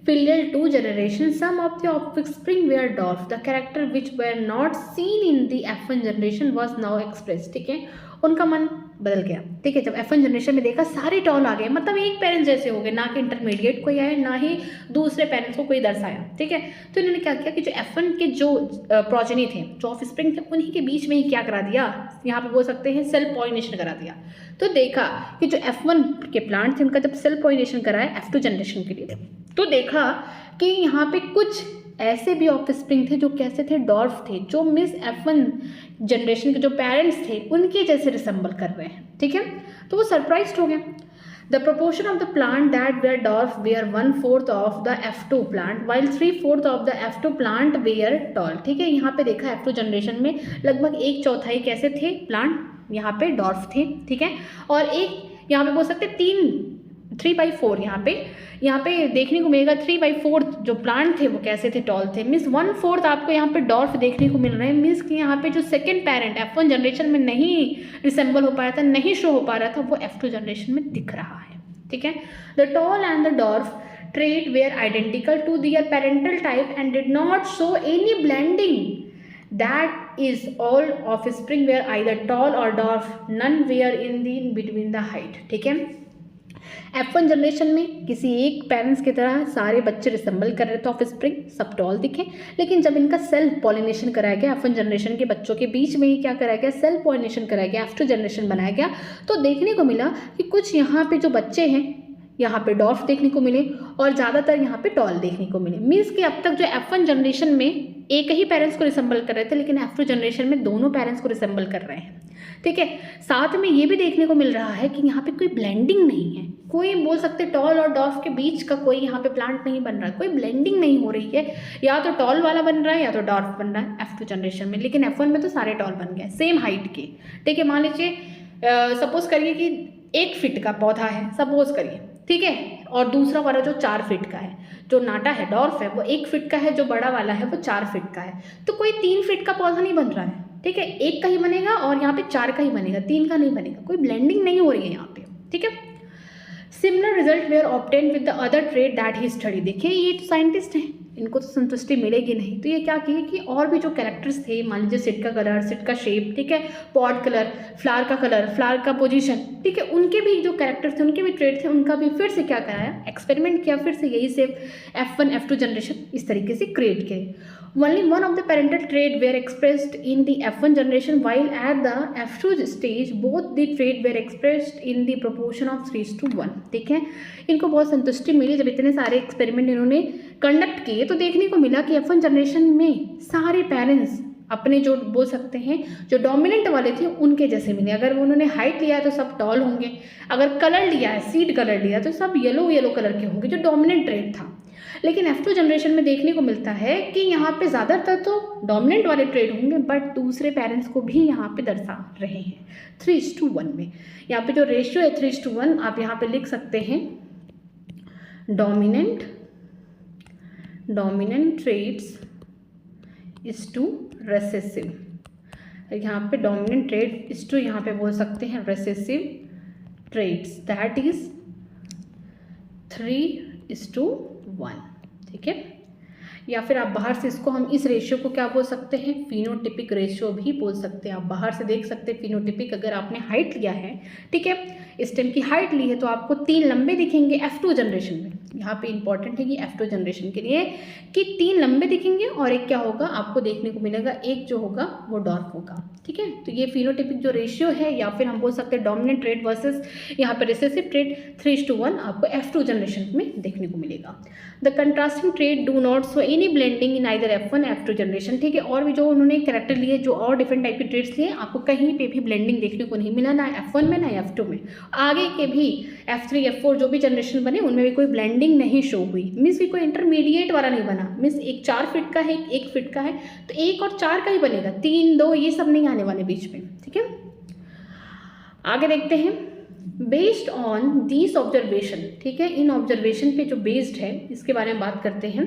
filial 2 generation some of the offspring were dwarf. The character which were not seen in the F1 generation was now expressed. ठीक है, उनका मन बदल गया. ठीक है, जब F1 जनरेशन में देखा सारे टॉल आ गए, मतलब एक पेरेंट्स जैसे हो गए, ना कि इंटरमीडिएट कोई आया, ना ही दूसरे पेरेंट्स को कोई दर्शाया. ठीक है, तो इन्होंने क्या किया कि जो F1 के जो प्रोजेनी थे, जो ऑफ स्प्रिंग थे, उन्हीं के बीच में ही क्या करा दिया, यहाँ पे बोल सकते हैं सेल्फ पॉलिनेशन करा दिया. तो देखा कि जो F1 के प्लांट थे उनका जब सेल्फ पॉलिनेशन कराया F2 जनरेशन के लिए, तो देखा कि यहाँ पे कुछ ऐसे भी ऑफ स्प्रिंग थे जो कैसे थे, डॉर्फ थे, जो मिस F1 जनरेशन के जो पेरेंट्स थे उनके जैसे रिसेंबल कर रहे हैं. ठीक है, तो वो सरप्राइज्ड हो गए. The proportion of the plant that were dwarf were 1/4 of the F2 plant while 3/4 of the F2 plant were tall. ठीक है, यहाँ पे देखा F2 जनरेशन में लगभग 1/4 कैसे थे प्लांट, यहाँ पे डॉर्फ थे. ठीक है, और एक यहाँ पे बोल सकते 3/4 यहाँ पे देखने को मिलेगा. 3/4 जो प्लांट थे वो कैसे थे, टॉल थे. मीन्स 1/4 आपको यहाँ पे डॉर्फ देखने को मिल रहे हैं. मीन्स कि यहाँ पे जो सेकेंड पेरेंट F1 जनरेशन में नहीं रिसेंबल हो पाया था, नहीं शो हो पा रहा था, वो F2 जनरेशन में दिख रहा है. ठीक है, the tall and the dwarf trait were identical to their parental type and did not show any blending. That is, all offspring were either tall or dwarf, none were in between the height. ठीक है, F1 जनरेशन में किसी एक पेरेंट्स की तरह सारे बच्चे रिसेंबल कर रहे थे, ऑफ स्प्रिंग सब टॉल दिखे. लेकिन जब इनका सेल्फ पॉलिनेशन कराया गया F1 जनरेशन के बच्चों के बीच में ही क्या कराया गया, सेल्फ पॉलिनेशन कराया गया, F2 जनरेशन बनाया गया, तो देखने को मिला कि कुछ यहाँ पे जो बच्चे हैं यहाँ पे डॉर्फ देखने को मिले और ज़्यादातर यहाँ पे टॉल देखने को मिले. मीन्स कि अब तक जो F1 जनरेशन में एक ही पेरेंट्स को रिसेंबल कर रहे थे, लेकिन F2 जनरेशन में दोनों पेरेंट्स को रिसेंबल कर रहे हैं. ठीक है, साथ में ये भी देखने को मिल रहा है कि यहाँ पे कोई ब्लेंडिंग नहीं है, कोई बोल सकते टॉल और डॉर्फ के बीच का कोई यहाँ पे प्लांट नहीं बन रहा है, कोई ब्लेंडिंग नहीं हो रही है. या तो टॉल वाला बन रहा है या तो डॉर्फ बन रहा है F2 जनरेशन में, लेकिन F1 में तो सारे टॉल बन गए सेम हाइट के. ठीक है, मान लीजिए सपोज करिए कि 1 फीट का पौधा है, सपोज करिए ठीक है, और दूसरा वाला जो 4 फीट का है, जो नाटा है, डॉर्फ है, वो 1 फीट का है, जो बड़ा वाला है वो 4 फीट का है। तो कोई 3 फीट का पौधा नहीं बन रहा है, ठीक है, 1 का ही बनेगा और यहाँ पे 4 का ही बनेगा, 3 का नहीं बनेगा, कोई ब्लेंडिंग नहीं हो रही है यहाँ पे, ठीक है। Similar result were obtain with the other trait that he study. देखिए ये तो साइंटिस्ट हैं, इनको तो संतुष्टि मिलेगी नहीं, तो ये क्या किए कि और भी जो कैरेक्टर्स थे, मान लीजिए सीड का कलर, सीड का शेप, ठीक है, पॉट कलर, फ्लावर का कलर, फ्लावर का पोजीशन, ठीक है, उनके भी जो कैरेक्टर्स थे, उनके भी ट्रेड थे, उनका भी फिर से क्या कराया, एक्सपेरिमेंट किया, फिर से यही से F1 F2 जनरेशन इस तरीके से क्रिएट किए। Only one of the parental trait were expressed in the F1 generation, while at the F2 stage both the trait were expressed in the proportion of 3:1। ठीक है, इनको बहुत संतुष्टि मिली जब इतने सारे एक्सपेरिमेंट इन्होंने कंडक्ट किए, तो देखने को मिला कि F1 जनरेशन में सारे पेरेंट्स अपने जो बोल सकते हैं जो डोमिनेंट वाले थे उनके जैसे मिले। अगर उन्होंने हाइट लिया है तो सब टॉल होंगे, अगर कलर लिया है, सीड कलर लिया तो सब येलो येलो कलर के होंगे, जो डोमिनेंट ट्रेट था। लेकिन F2 जनरेशन में देखने को मिलता है कि यहाँ पे ज़्यादातर तो डोमिनेंट वाले ट्रेड होंगे, बट दूसरे पेरेंट्स को भी यहाँ पे दर्शा रहे हैं 3:1 में। यहाँ पे जो रेशियो है 3:1 आप यहाँ पे लिख सकते हैं, dominant traits is to recessive. यहाँ पे डोमिनेंट ट्रेड इज टू यहाँ पे बोल सकते हैं रेसेसिव ट्रेड्स, दैट इज 3:1। ठीक है, या फिर आप बाहर से इसको हम इस रेशियो को क्या बोल सकते हैं, फिनोटिपिक रेशियो भी बोल सकते हैं। आप बाहर से देख सकते हैं फिनोटिपिक, अगर आपने हाइट लिया है, ठीक है, स्टेम की हाइट ली है तो आपको 3 लंबे दिखेंगे F2 जनरेशन में। यहाँ पे इंपॉर्टेंट है कि F2 जनरेशन के लिए कि 3 लंबे दिखेंगे और एक क्या होगा आपको देखने को मिलेगा, एक जो होगा वो डॉर्फ होगा। ठीक है, तो ये फिनोटिपिक जो रेशियो है, या फिर हम बोल सकते हैं डोमिनेंट ट्रेड वर्सेस यहाँ पर रिसेसिव ट्रेड 3:1 आपको F2 जनरेशन में देखने को मिलेगा। The contrasting trade do not show any blending in either F1 F2 generation. ठीक है, और भी जो उन्होंने कैरेक्टर लिए, जो और डिफरेंट टाइप के ट्रेड्स लिए, आपको कहीं पे भी ब्लेंडिंग देखने को नहीं मिला, ना F1 में ना F2 में। आगे के भी F3 F4 जो भी जनरेशन बने उनमें भी कोई ब्लेंडिंग नहीं शो हुई, मीन्स भी कोई इंटरमीडिएट वाला नहीं बना। मीन्स एक 4 फीट का है, एक 1 फीट का है, तो 1 और 4 का ही बनेगा, 3 2 ये सब नहीं आने वाले बीच में। ठीक है, आगे देखते हैं, बेस्ड ऑन दिस ऑब्जर्वेशन। ठीक है, इन ऑब्जर्वेशन पे जो बेस्ड है इसके बारे में बात करते हैं।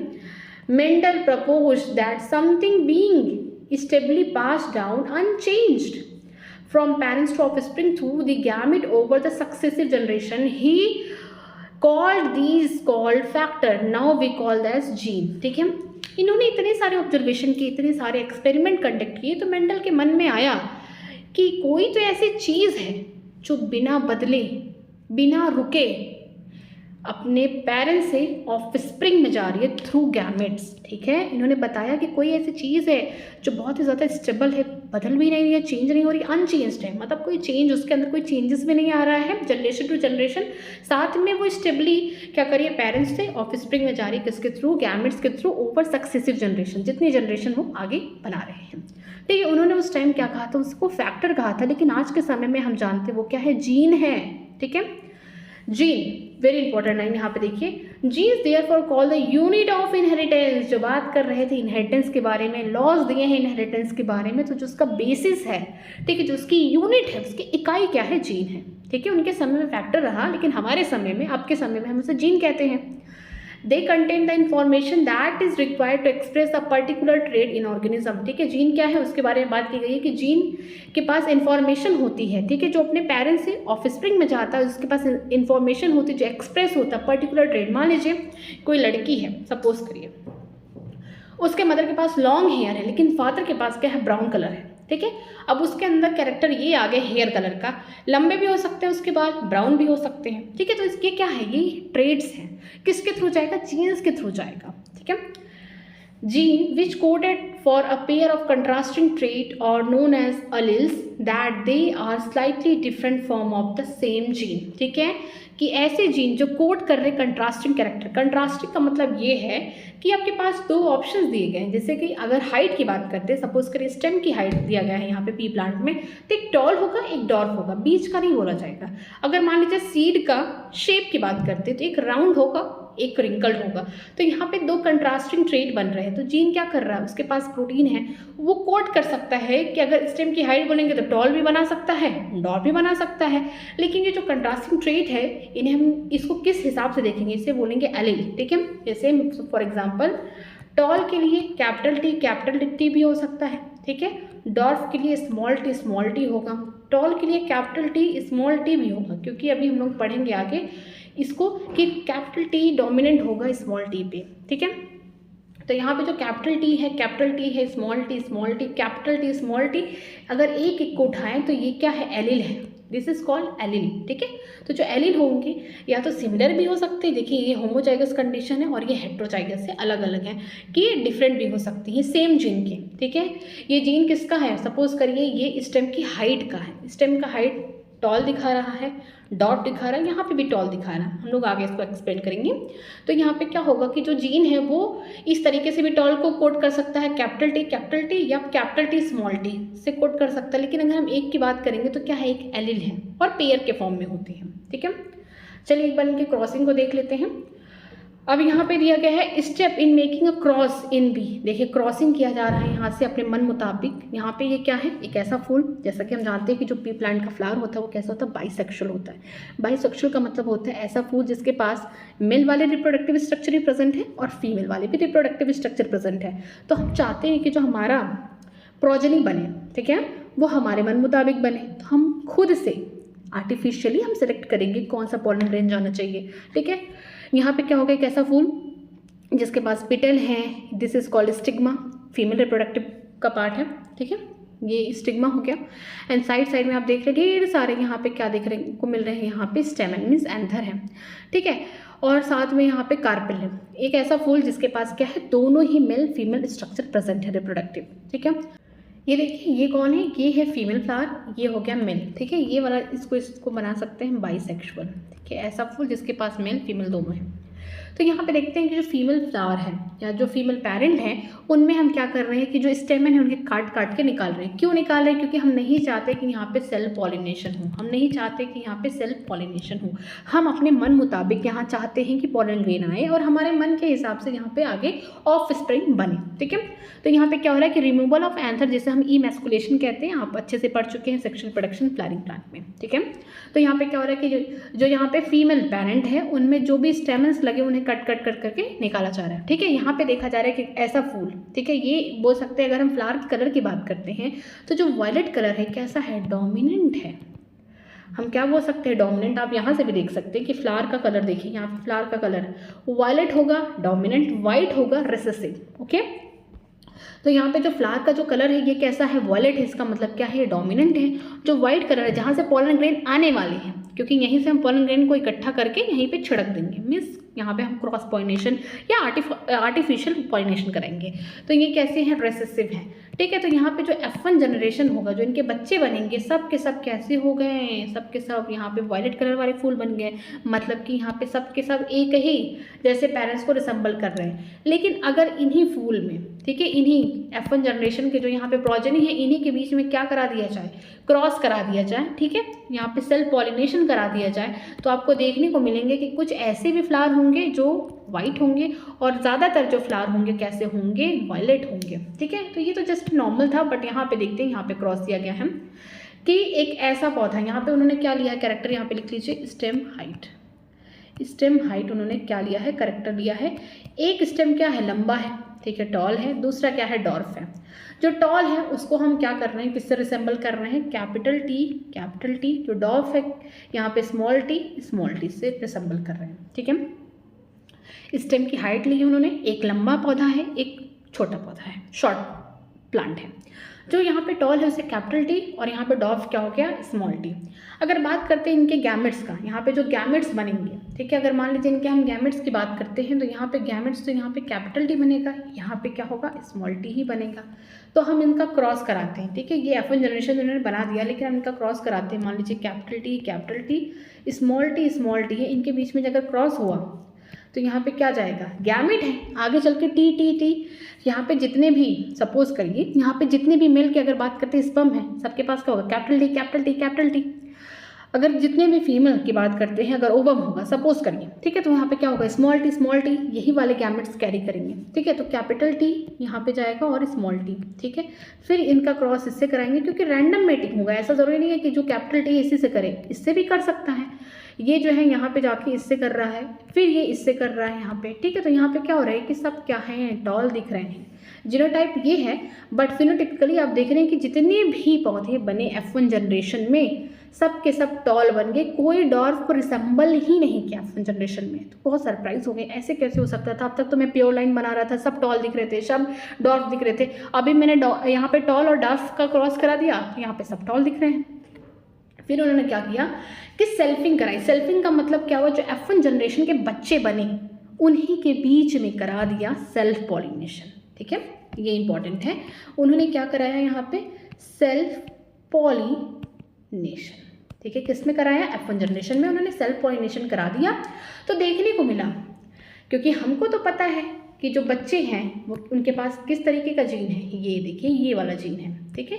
Mendel propose that something being stably pass down unchanged from parents to offspring through the gamete over the successive generation, he called these called factor, now we call as gene। ठीक है, इन्होंने इतने सारे ऑब्जर्वेशन किए, इतने सारे एक्सपेरिमेंट कंडक्ट किए, तो मेंडल के मन में आया कि कोई तो ऐसी चीज़ है जो बिना बदले, बिना रुके अपने पेरेंट्स से ऑफस्प्रिंग में जा रही है थ्रू गैमेट्स। ठीक है, इन्होंने बताया कि कोई ऐसी चीज़ है जो बहुत ही ज़्यादा स्टेबल है, बदल भी नहीं रही है, चेंज नहीं हो रही, अनचेंज्ड है, मतलब कोई चेंज उसके अंदर, कोई चेंजेस भी नहीं आ रहा है जनरेशन टू जनरेशन। साथ में वो स्टेबली क्या करिए पेरेंट्स से ऑफस्प्रिंग में जा रही है, किसके थ्रू, गैमेट्स के थ्रू, ओवर सक्सेसिव जनरेशन, जितनी जनरेशन वो आगे बना रहे हैं। ठीक है, उन्होंने उस टाइम क्या कहा था, उसको फैक्टर कहा था, लेकिन आज के समय में हम जानते हैं वो क्या है, जीन है। ठीक है, जीन वेरी इंपॉर्टेंट लाइन यहाँ पे देखिए, genes therefore call the unit of inheritance. जो बात कर रहे थे इनहेरिटेंस के बारे में, लॉज दिए हैं इनहेरिटेंस के बारे में, तो जो उसका बेसिस है, ठीक है, जो उसकी यूनिट है, उसकी इकाई क्या है, जीन है। ठीक है, उनके समय में फैक्टर रहा, लेकिन हमारे समय में, आपके समय में हम उसे जीन कहते हैं। They contain the information that is required to express a particular trait in organism. ठीक है, जीन क्या है उसके बारे में बात की गई है कि जीन के पास इंफॉर्मेशन होती है, ठीक है, जो अपने पेरेंट्स से ऑफस्प्रिंग में जाता है, उसके पास इंफॉर्मेशन होती है जो एक्सप्रेस होता है पर्टिकुलर ट्रेट। मान लीजिए कोई लड़की है, सपोज करिए, उसके मदर के पास लॉन्ग हेयर है, लेकिन फादर के पास क्या है, ब्राउन कलर है। ठीक है, अब उसके अंदर कैरेक्टर ये आ गए हेयर कलर का, लंबे भी हो सकते हैं उसके बाद, ब्राउन भी हो सकते हैं। ठीक है, तो इसके क्या है, ये ट्रेड्स हैं, किसके थ्रू जाएगा, जीन्स के थ्रू जाएगा। ठीक है, gene which coded for a pair of contrasting trait और known as alleles that they are slightly different form of the same gene. ठीक है, कि ऐसे जीन जो कोड कर रहे कंट्रास्टिंग कैरेक्टर। कंट्रास्टिंग का मतलब ये है कि आपके पास 2 ऑप्शंस दिए गए हैं, जैसे कि अगर हाइट की बात करते हैं, सपोज करिए स्टेम की हाइट दिया गया है यहाँ पे पी प्लांट में, तो एक टॉल होगा, एक डॉर्फ होगा, बीच का नहीं बोला जाएगा। अगर मान लीजिए सीड का शेप की बात करते हैं तो एक राउंड होगा एक रिंकल्ड होगा। तो यहाँ पे दो कंट्रास्टिंग ट्रेट बन रहे हैं। तो जीन क्या कर रहा है, उसके पास प्रोटीन है, वो कोड कर सकता है कि अगर स्टेम की हाइट बोलेंगे तो टॉल भी बना सकता है, डॉट भी बना सकता है। लेकिन ये जो कंट्रास्टिंग ट्रेट है, इन्हें हम इसको किस हिसाब से देखेंगे, इसे बोलेंगे एलील, ठीक है। जैसे फॉर एग्जाम्पल टॉल के लिए कैपिटल टी भी हो सकता है, ठीक है। डॉर्फ के लिए स्मॉल टी होगा, टॉल के लिए कैपिटल टी स्मॉल टी भी होगा, क्योंकि अभी हम लोग पढ़ेंगे आगे इसको कि कैपिटल टी डोमिनेंट होगा स्मॉल टी पे, ठीक है। तो यहाँ पे जो कैपिटल टी है, small T, capital T, small T, अगर एक को उठाएं तो ये क्या है, एलील है। दिस इज कॉल्ड एलील, ठीक है। तो जो एलील होंगे या तो सिमिलर भी हो सकते हैं, देखिए ये होमोजाइगस कंडीशन है और ये हेट्रोजाइगस से अलग अलग है, कि ये डिफरेंट भी हो सकती है सेम जीन के, ठीक है। ये जीन किसका है, सपोज करिए ये स्टेम की हाइट का है, स्टेम का हाइट टॉल दिखा रहा है, डॉट दिखा रहा है, यहाँ पे भी टॉल दिखा रहा है, हम लोग आगे इसको एक्सप्लेन करेंगे। तो यहाँ पे क्या होगा कि जो जीन है वो इस तरीके से भी टॉल को कोड कर सकता है, कैपिटल टी या कैपिटल टी स्मॉल टी से कोड कर सकता है। लेकिन अगर हम एक की बात करेंगे तो क्या है, एक एलील है और पेयर के फॉर्म में होती है, ठीक है। चलिए एक बार इनके क्रॉसिंग को देख लेते हैं। अब यहाँ पे दिया गया है step in making a cross in B. देखिए क्रॉसिंग किया जा रहा है यहाँ से अपने मन मुताबिक। यहाँ पे ये क्या है, एक ऐसा फूल, जैसा कि हम जानते हैं कि जो पी प्लांट का फ्लावर होता है वो कैसा होता है, बाइसेक्सुअल होता है। बाइसेक्सुअल का मतलब होता है ऐसा फूल जिसके पास मेल वाले रिप्रोडक्टिव स्ट्रक्चर भी प्रेजेंट है और फीमेल वाले भी रिप्रोडक्टिव स्ट्रक्चर प्रेजेंट है। तो हम चाहते हैं कि जो हमारा प्रोजेनी बने, ठीक है, वो हमारे मन मुताबिक बने। तो हम खुद से आर्टिफिशियली हम सेलेक्ट करेंगे कौन सा पॉलन ग्रेन जाना चाहिए, ठीक है। यहाँ पे क्या होगा, एक ऐसा फूल जिसके पास पेटल है, this is called stigma, female reproductive का पार्ट है, ठीक है, ये स्टिग्मा हो गया। एंड साइड में आप देख रहे हैं ढेर सारे यहाँ पे क्या देखने को मिल रहे हैं, यहाँ पे स्टेमन मीन्स एंथर है, ठीक है। और साथ में यहाँ पे कार्पेल है, एक ऐसा फूल जिसके पास क्या है, दोनों ही मेल फीमेल स्ट्रक्चर प्रेजेंट है रिप्रोडक्टिव, ठीक है। ये देखिए ये कौन है, ये है फीमेल फ्लावर, ये हो गया मेल, ठीक है। ये वाला इसको बना सकते हैं बाइसेक्सुअल, ठीक है, ऐसा फूल जिसके पास मेल फीमेल दोनों है। तो यहाँ पे देखते हैं कि जो फीमेल फ्लावर है या जो फीमेल पेरेंट है उनमें हम क्या कर रहे हैं कि जो स्टेमन है उनके काट के निकाल रहे हैं। क्यों निकाल रहे हैं, क्योंकि हम नहीं चाहते कि यहाँ पे सेल्फ पॉलिनेशन हो, हम नहीं चाहते कि यहाँ पे सेल्फ पॉलिनेशन हो। हम अपने मन मुताबिक यहाँ चाहते हैं कि पॉलन ग्रेन आए और हमारे मन के हिसाब से यहाँ पे आगे ऑफ स्प्रिंग बने, ठीक है। तो यहाँ पे क्या हो रहा है कि रिमूवल ऑफ एंथर, जिसे हम इमैस्कुलेशन कहते हैं, आप अच्छे से पढ़ चुके हैं सेक्सुअल प्रोडक्शन फ्लावरिंग प्लांट में, ठीक है। तो यहाँ पे क्या हो रहा है कि जो यहाँ पे फीमेल पेरेंट है उनमें जो भी स्टेमन्स लगे उन्हें कट करके निकाला जा रहा है, ठीक है। यहाँ पे देखा जा रहा है कि ऐसा फूल, ठीक है, ये बोल सकते हैं अगर हम फ्लावर कलर की बात करते हैं तो जो वायलेट कलर है कैसा है, डोमिनेंट है। हम क्या बोल सकते हैं, डोमिनेंट। आप यहाँ से भी देख सकते हैं कि फ्लावर का कलर देखिए, यहाँ पे फ्लावर का कलर वायलेट होगा डोमिनेंट, वाइट होगा रिसेसिव, ओके। तो यहाँ पे जो फ्लावर का जो कलर है ये कैसा है, वॉयलेट है, इसका मतलब क्या है, ये डोमिनेंट है। जो वाइट कलर है जहाँ से पॉलन ग्रेन आने वाले हैं, क्योंकि यहीं से हम पॉलन ग्रेन को इकट्ठा करके यहीं पे छिड़क देंगे, मीन्स यहाँ पे हम क्रॉस पॉलिनेशन या आर्टिफिशियल पॉलिनेशन करेंगे। तो ये कैसे हैं, रेसेसिव हैं, ठीक है। तो यहाँ पे जो F1 जनरेशन होगा, जो इनके बच्चे बनेंगे, सब के सब कैसे हो गए, सब के सब यहाँ पे वायलेट कलर वाले फूल बन गए। मतलब कि यहाँ पे सब के सब एक ही जैसे पेरेंट्स को रिसेंबल कर रहे हैं। लेकिन अगर इन्हीं फूल में, ठीक है, इन्हीं F1 जनरेशन के जो यहाँ पे प्रोजेनी है, इन्हीं के बीच में क्या करा दिया जाए, क्रॉस करा दिया जाए, ठीक है, यहाँ पे सेल्फ पॉलिनेशन करा दिया जाए, तो आपको देखने को मिलेंगे कि कुछ ऐसे भी फ्लावर होंगे जो वाइट होंगे और ज़्यादातर जो फ्लावर होंगे कैसे होंगे, वायलेट होंगे, ठीक है। तो ये तो जस्ट नॉर्मल था, बट यहाँ पे देखते हैं, यहाँ पे क्रॉस दिया गया है कि एक ऐसा पौधा, यहाँ पे उन्होंने क्या लिया है कैरेक्टर, यहाँ पे लिख लीजिए स्टेम हाइट। स्टेम हाइट उन्होंने क्या लिया है, कैरेक्टर लिया है। एक स्टेम क्या है, लंबा है, ठीक है, टॉल है। दूसरा क्या है, डॉर्फ है। जो टॉल है उसको हम क्या कर रहे हैं, किससे रिसेंबल कर रहे हैं, कैपिटल टी। जो डॉर्फ है यहाँ पे स्मॉल टी से रिसेंबल कर रहे हैं, ठीक है। स्टेम की हाइट ली है उन्होंने, एक लंबा पौधा है, एक छोटा पौधा है, शॉर्ट प्लांट है। जो यहाँ पे टॉल है उसे कैपिटल टी और यहाँ पे डॉर्फ क्या हो गया, स्मॉल टी। अगर बात करते हैं इनके गैमेट्स का, यहाँ पे जो गैमेट्स बनेंगे, ठीक है, अगर मान लीजिए इनके हम गैमेट्स की बात करते हैं तो यहाँ पे गैमेट्स, तो यहाँ पे कैपिटल टी बनेगा, यहाँ पे क्या होगा, स्मॉल टी ही बनेगा। तो हम इनका क्रॉस कराते हैं, ठीक है। ये F1 जनरेशन उन्होंने बना दिया, लेकिन हम इनका क्रॉस कराते हैं। मान लीजिए कैपिटल टी स्मॉल टी है, इनके बीच में अगर क्रॉस हुआ तो यहाँ पे क्या जाएगा, गैमेट है। आगे चल के टी यहाँ पे जितने भी, सपोज करिए यहाँ पे जितने भी मेल की अगर बात करते हैं स्पर्म है, सबके पास क्या होगा, कैपिटल टी। अगर जितने भी फीमेल की बात करते हैं, अगर ओवम होगा सपोज करिए, ठीक है, तो यहाँ पे क्या होगा, स्मॉल टी यही वाले गैमेट्स कैरी करेंगे, ठीक है। तो कैपिटल टी यहाँ पे जाएगा और स्मॉल टी, ठीक है। फिर इनका क्रॉस इससे कराएंगे, क्योंकि रैंडम मेटिंग होगा, ऐसा ज़रूरी नहीं है कि जो कैपिटल टी इसी से करे, इससे भी कर सकता है। ये जो है यहाँ पे जाके इससे कर रहा है, फिर ये इससे कर रहा है यहाँ पे, ठीक है। तो यहाँ पे क्या हो रहा है कि सब क्या है, टॉल दिख रहे हैं। जीनोटाइप ये है, बट फिनोटिपिकली आप देख रहे हैं कि जितने भी पौधे बने F1 जनरेशन में सब के सब टॉल बन गए, कोई डॉर्फ को रिसेंबल ही नहीं किया F1 जनरेशन में। तो बहुत सरप्राइज हो गए, ऐसे कैसे हो सकता था। अब तक तो मैं प्योर लाइन बना रहा था, सब टॉल दिख रहे थे, सब डॉर्फ दिख रहे थे। अभी मैंने यहाँ पे टॉल और डॉर्फ का क्रॉस करा दिया, यहाँ पे सब टॉल दिख रहे हैं। फिर उन्होंने क्या किया कि सेल्फिंग कराई। सेल्फिंग का मतलब क्या हुआ, जो F1 जनरेशन के बच्चे बने उन्हीं के बीच में करा दिया सेल्फ पॉलिनेशन, ठीक है, ये इंपॉर्टेंट है। उन्होंने क्या कराया यहाँ पे, सेल्फ पॉलिनेशन, ठीक है। किस में कराया, F1 जनरेशन में उन्होंने सेल्फ पॉलिनेशन करा दिया। तो देखने को मिला, क्योंकि हमको तो पता है कि जो बच्चे हैं वो उनके पास किस तरीके का जीन है, ये देखिए ये वाला जीन है, ठीक है।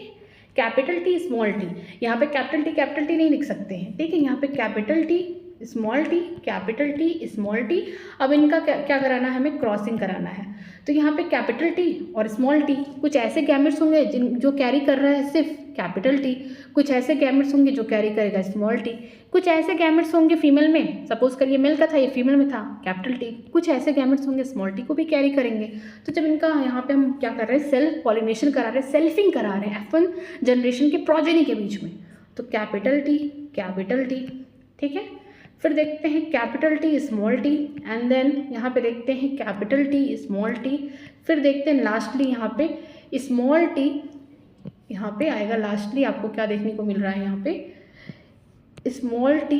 कैपिटल टी स्मॉल टी, यहाँ पे कैपिटल टी नहीं लिख सकते हैं, ठीक है। यहाँ पे capital T small T, capital T small T. अब इनका क्या कराना है, हमें क्रॉसिंग कराना है। तो यहाँ पे कैपिटल टी और स्मॉल टी, कुछ ऐसे गैमेट्स होंगे जो कैरी कर रहा है सिर्फ कैपिटल टी, कुछ ऐसे गैमेट्स होंगे जो कैरी करेगा स्मॉल टी, कुछ ऐसे गैमेट्स होंगे फीमेल में, सपोज करिए मेल का था ये फीमेल में था कैपिटल टी, कुछ ऐसे गैमेट्स होंगे स्मॉल टी को भी कैरी करेंगे। तो जब इनका यहाँ पे हम क्या कर रहे हैं, सेल्फ पॉलिनेशन करा रहे हैं, सेल्फिंग करा रहे हैं F1 जनरेशन के प्रोजेनी के बीच में, तो कैपिटल टी, ठीक है। फिर देखते हैं capital T small T, and then यहाँ पे देखते हैं कैपिटल टी स्मॉल टी, फिर देखते हैं लास्टली यहाँ पे स्मॉल टी, यहाँ पे आएगा लास्टली। आपको क्या देखने को मिल रहा है यहाँ पे, स्मॉल टी,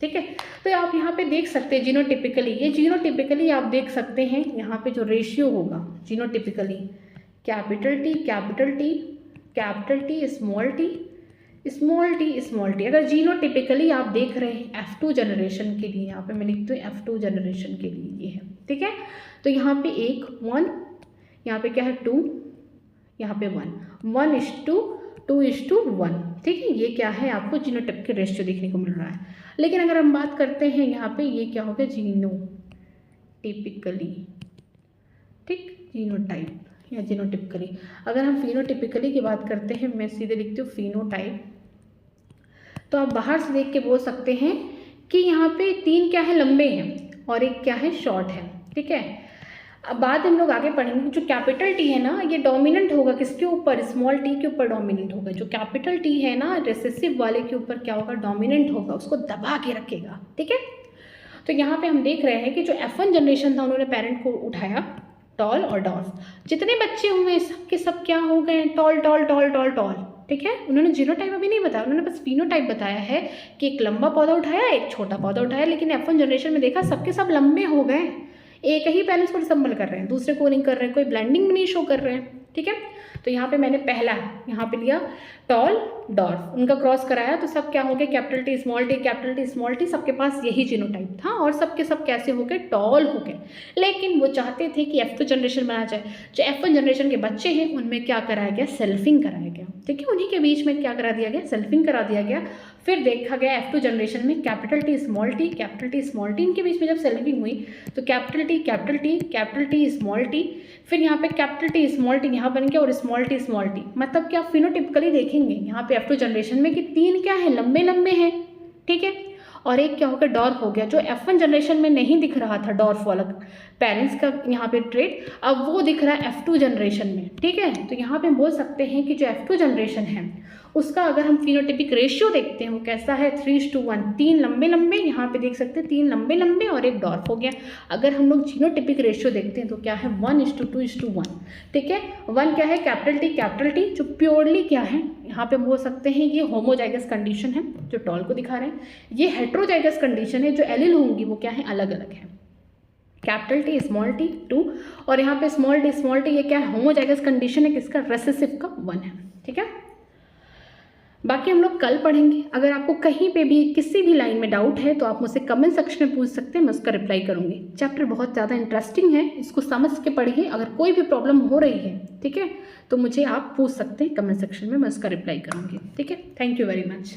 ठीक है। तो आप यहाँ पे देख सकते हैं जीनोटिपिकली, ये जीनोटिपिकली आप देख सकते हैं यहाँ पे जो रेशियो होगा genotypically, capital T small T. अगर जीनोटिपिकली आप देख रहे हैं F2 जनरेशन के लिए, यहाँ पे मैं लिखती हूँ F2 जनरेशन के लिए ये है, ठीक है। तो यहाँ पे 1 यहाँ पे क्या है 2, यहाँ पे 1:2:1, ठीक है। ये क्या है, आपको जीनोटाइप रेशियो देखने को मिल रहा है। लेकिन अगर हम बात करते हैं यहाँ पे, ये क्या हो गया, जीनोटिपिकली, ठीक, जीनोटाइप या जीनोटिपिकली। अगर हम फिनोटिपिकली की बात करते हैं, मैं सीधे लिखती हूँ फिनोटाइप, तो आप बाहर से देख के बोल सकते हैं कि यहाँ पे 3 क्या है, लंबे हैं और 1 क्या है, शॉर्ट है, ठीक है। अब बाद हम लोग आगे पढ़ेंगे, जो कैपिटल टी है ना, ये डोमिनेंट होगा किसके ऊपर, स्मॉल टी के ऊपर डोमिनेंट होगा। जो कैपिटल टी है ना, रिसेसिव वाले के ऊपर क्या होगा, डोमिनेंट होगा, उसको दबा के रखेगा, ठीक है। तो यहाँ पे हम देख रहे हैं कि जो F1 जनरेशन था, उन्होंने पेरेंट को उठाया टॉल और डॉर्फ, जितने बच्चे हुए सब के सब क्या हो गए, टॉल, ठीक है। उन्होंने जीनोटाइप अभी नहीं बताया, उन्होंने बस फिनोटाइप बताया है कि एक लंबा पौधा उठाया, एक छोटा पौधा उठाया। लेकिन F1 जनरेशन में देखा सबके सब लंबे हो गए, एक ही पेरेंट्स को रिसेंबल कर रहे हैं, दूसरे को नहीं कर रहे हैं, कोई ब्लेंडिंग भी नहीं शो कर रहे हैं, ठीक है। तो यहाँ पे मैंने पहला यहाँ पे लिया टॉल डॉर्फ, उनका क्रॉस कराया, तो सब क्या हो गए, कैपिटल टी स्मॉल टी, सबके पास यही जीनोटाइप था और सबके सब कैसे हो गए, टॉल हो गए। लेकिन वो चाहते थे कि F2 जनरेशन बनाया जाए। जो F1 जनरेशन के बच्चे हैं उनमें क्या कराया गया, सेल्फिंग कराया गया, ठीक है। उन्हीं के बीच में क्या करा दिया गया, सेल्फिंग करा दिया गया। फिर देखा गया F2 जनरेशन में कैपिटल टी स्मॉल टी, इनके बीच में जब सेल्फिंग हुई तो कैपिटल टी स्मॉल टी, फिर यहाँ पे कैपिटल टी स्मॉल टी यहाँ बन गया और स्मॉल टी, मतलब क्या फिनोटिपिकली देखेंगे यहाँ पे F2 जनरेशन में कि 3 क्या है, लंबे हैं, ठीक है, और एक क्या हो गया, डॉर्फ हो गया। जो F1 जनरेशन में नहीं दिख रहा था डॉर्फ वाला पेरेंट्स का यहाँ पे ट्रेट, अब वो दिख रहा है F2 जनरेशन में, ठीक है। तो यहाँ पे बोल सकते हैं कि जो F2 जनरेशन है उसका अगर हम फिनोटिपिक रेशियो देखते हैं वो कैसा है, 3:1, 3 लंबे, यहाँ पे देख सकते हैं 3 लंबे और एक डॉर्फ हो गया। अगर हम लोग जीनोटिपिक रेशियो देखते हैं तो क्या है, 1:2:1, ठीक है। 1 क्या है, कैपिटल टी, जो प्योरली क्या है, यहाँ पे बोल सकते हैं ये होमोजाइगस कंडीशन है, जो टॉल को दिखा रहे हैं। ये हेट्रोजाइगस कंडीशन है, जो एलील होंगी वो क्या है, अलग अलग है। कैपिटल टी स्मॉल टी 2 और यहाँ पे स्मॉल टी ये क्या है, होमोजाइगस कंडीशन है, किसका, रेसेसिव का 1 है, ठीक है। बाकी हम लोग कल पढ़ेंगे। अगर आपको कहीं पे भी किसी भी लाइन में डाउट है तो आप मुझसे कमेंट सेक्शन में पूछ सकते हैं, मैं उसका रिप्लाई करूँगी। चैप्टर बहुत ज़्यादा इंटरेस्टिंग है, इसको समझ के पढ़िए। अगर कोई भी प्रॉब्लम हो रही है, ठीक है, तो मुझे आप पूछ सकते हैं कमेंट सेक्शन में, मैं उसका रिप्लाई करूँगी, ठीक है। Thank you very much.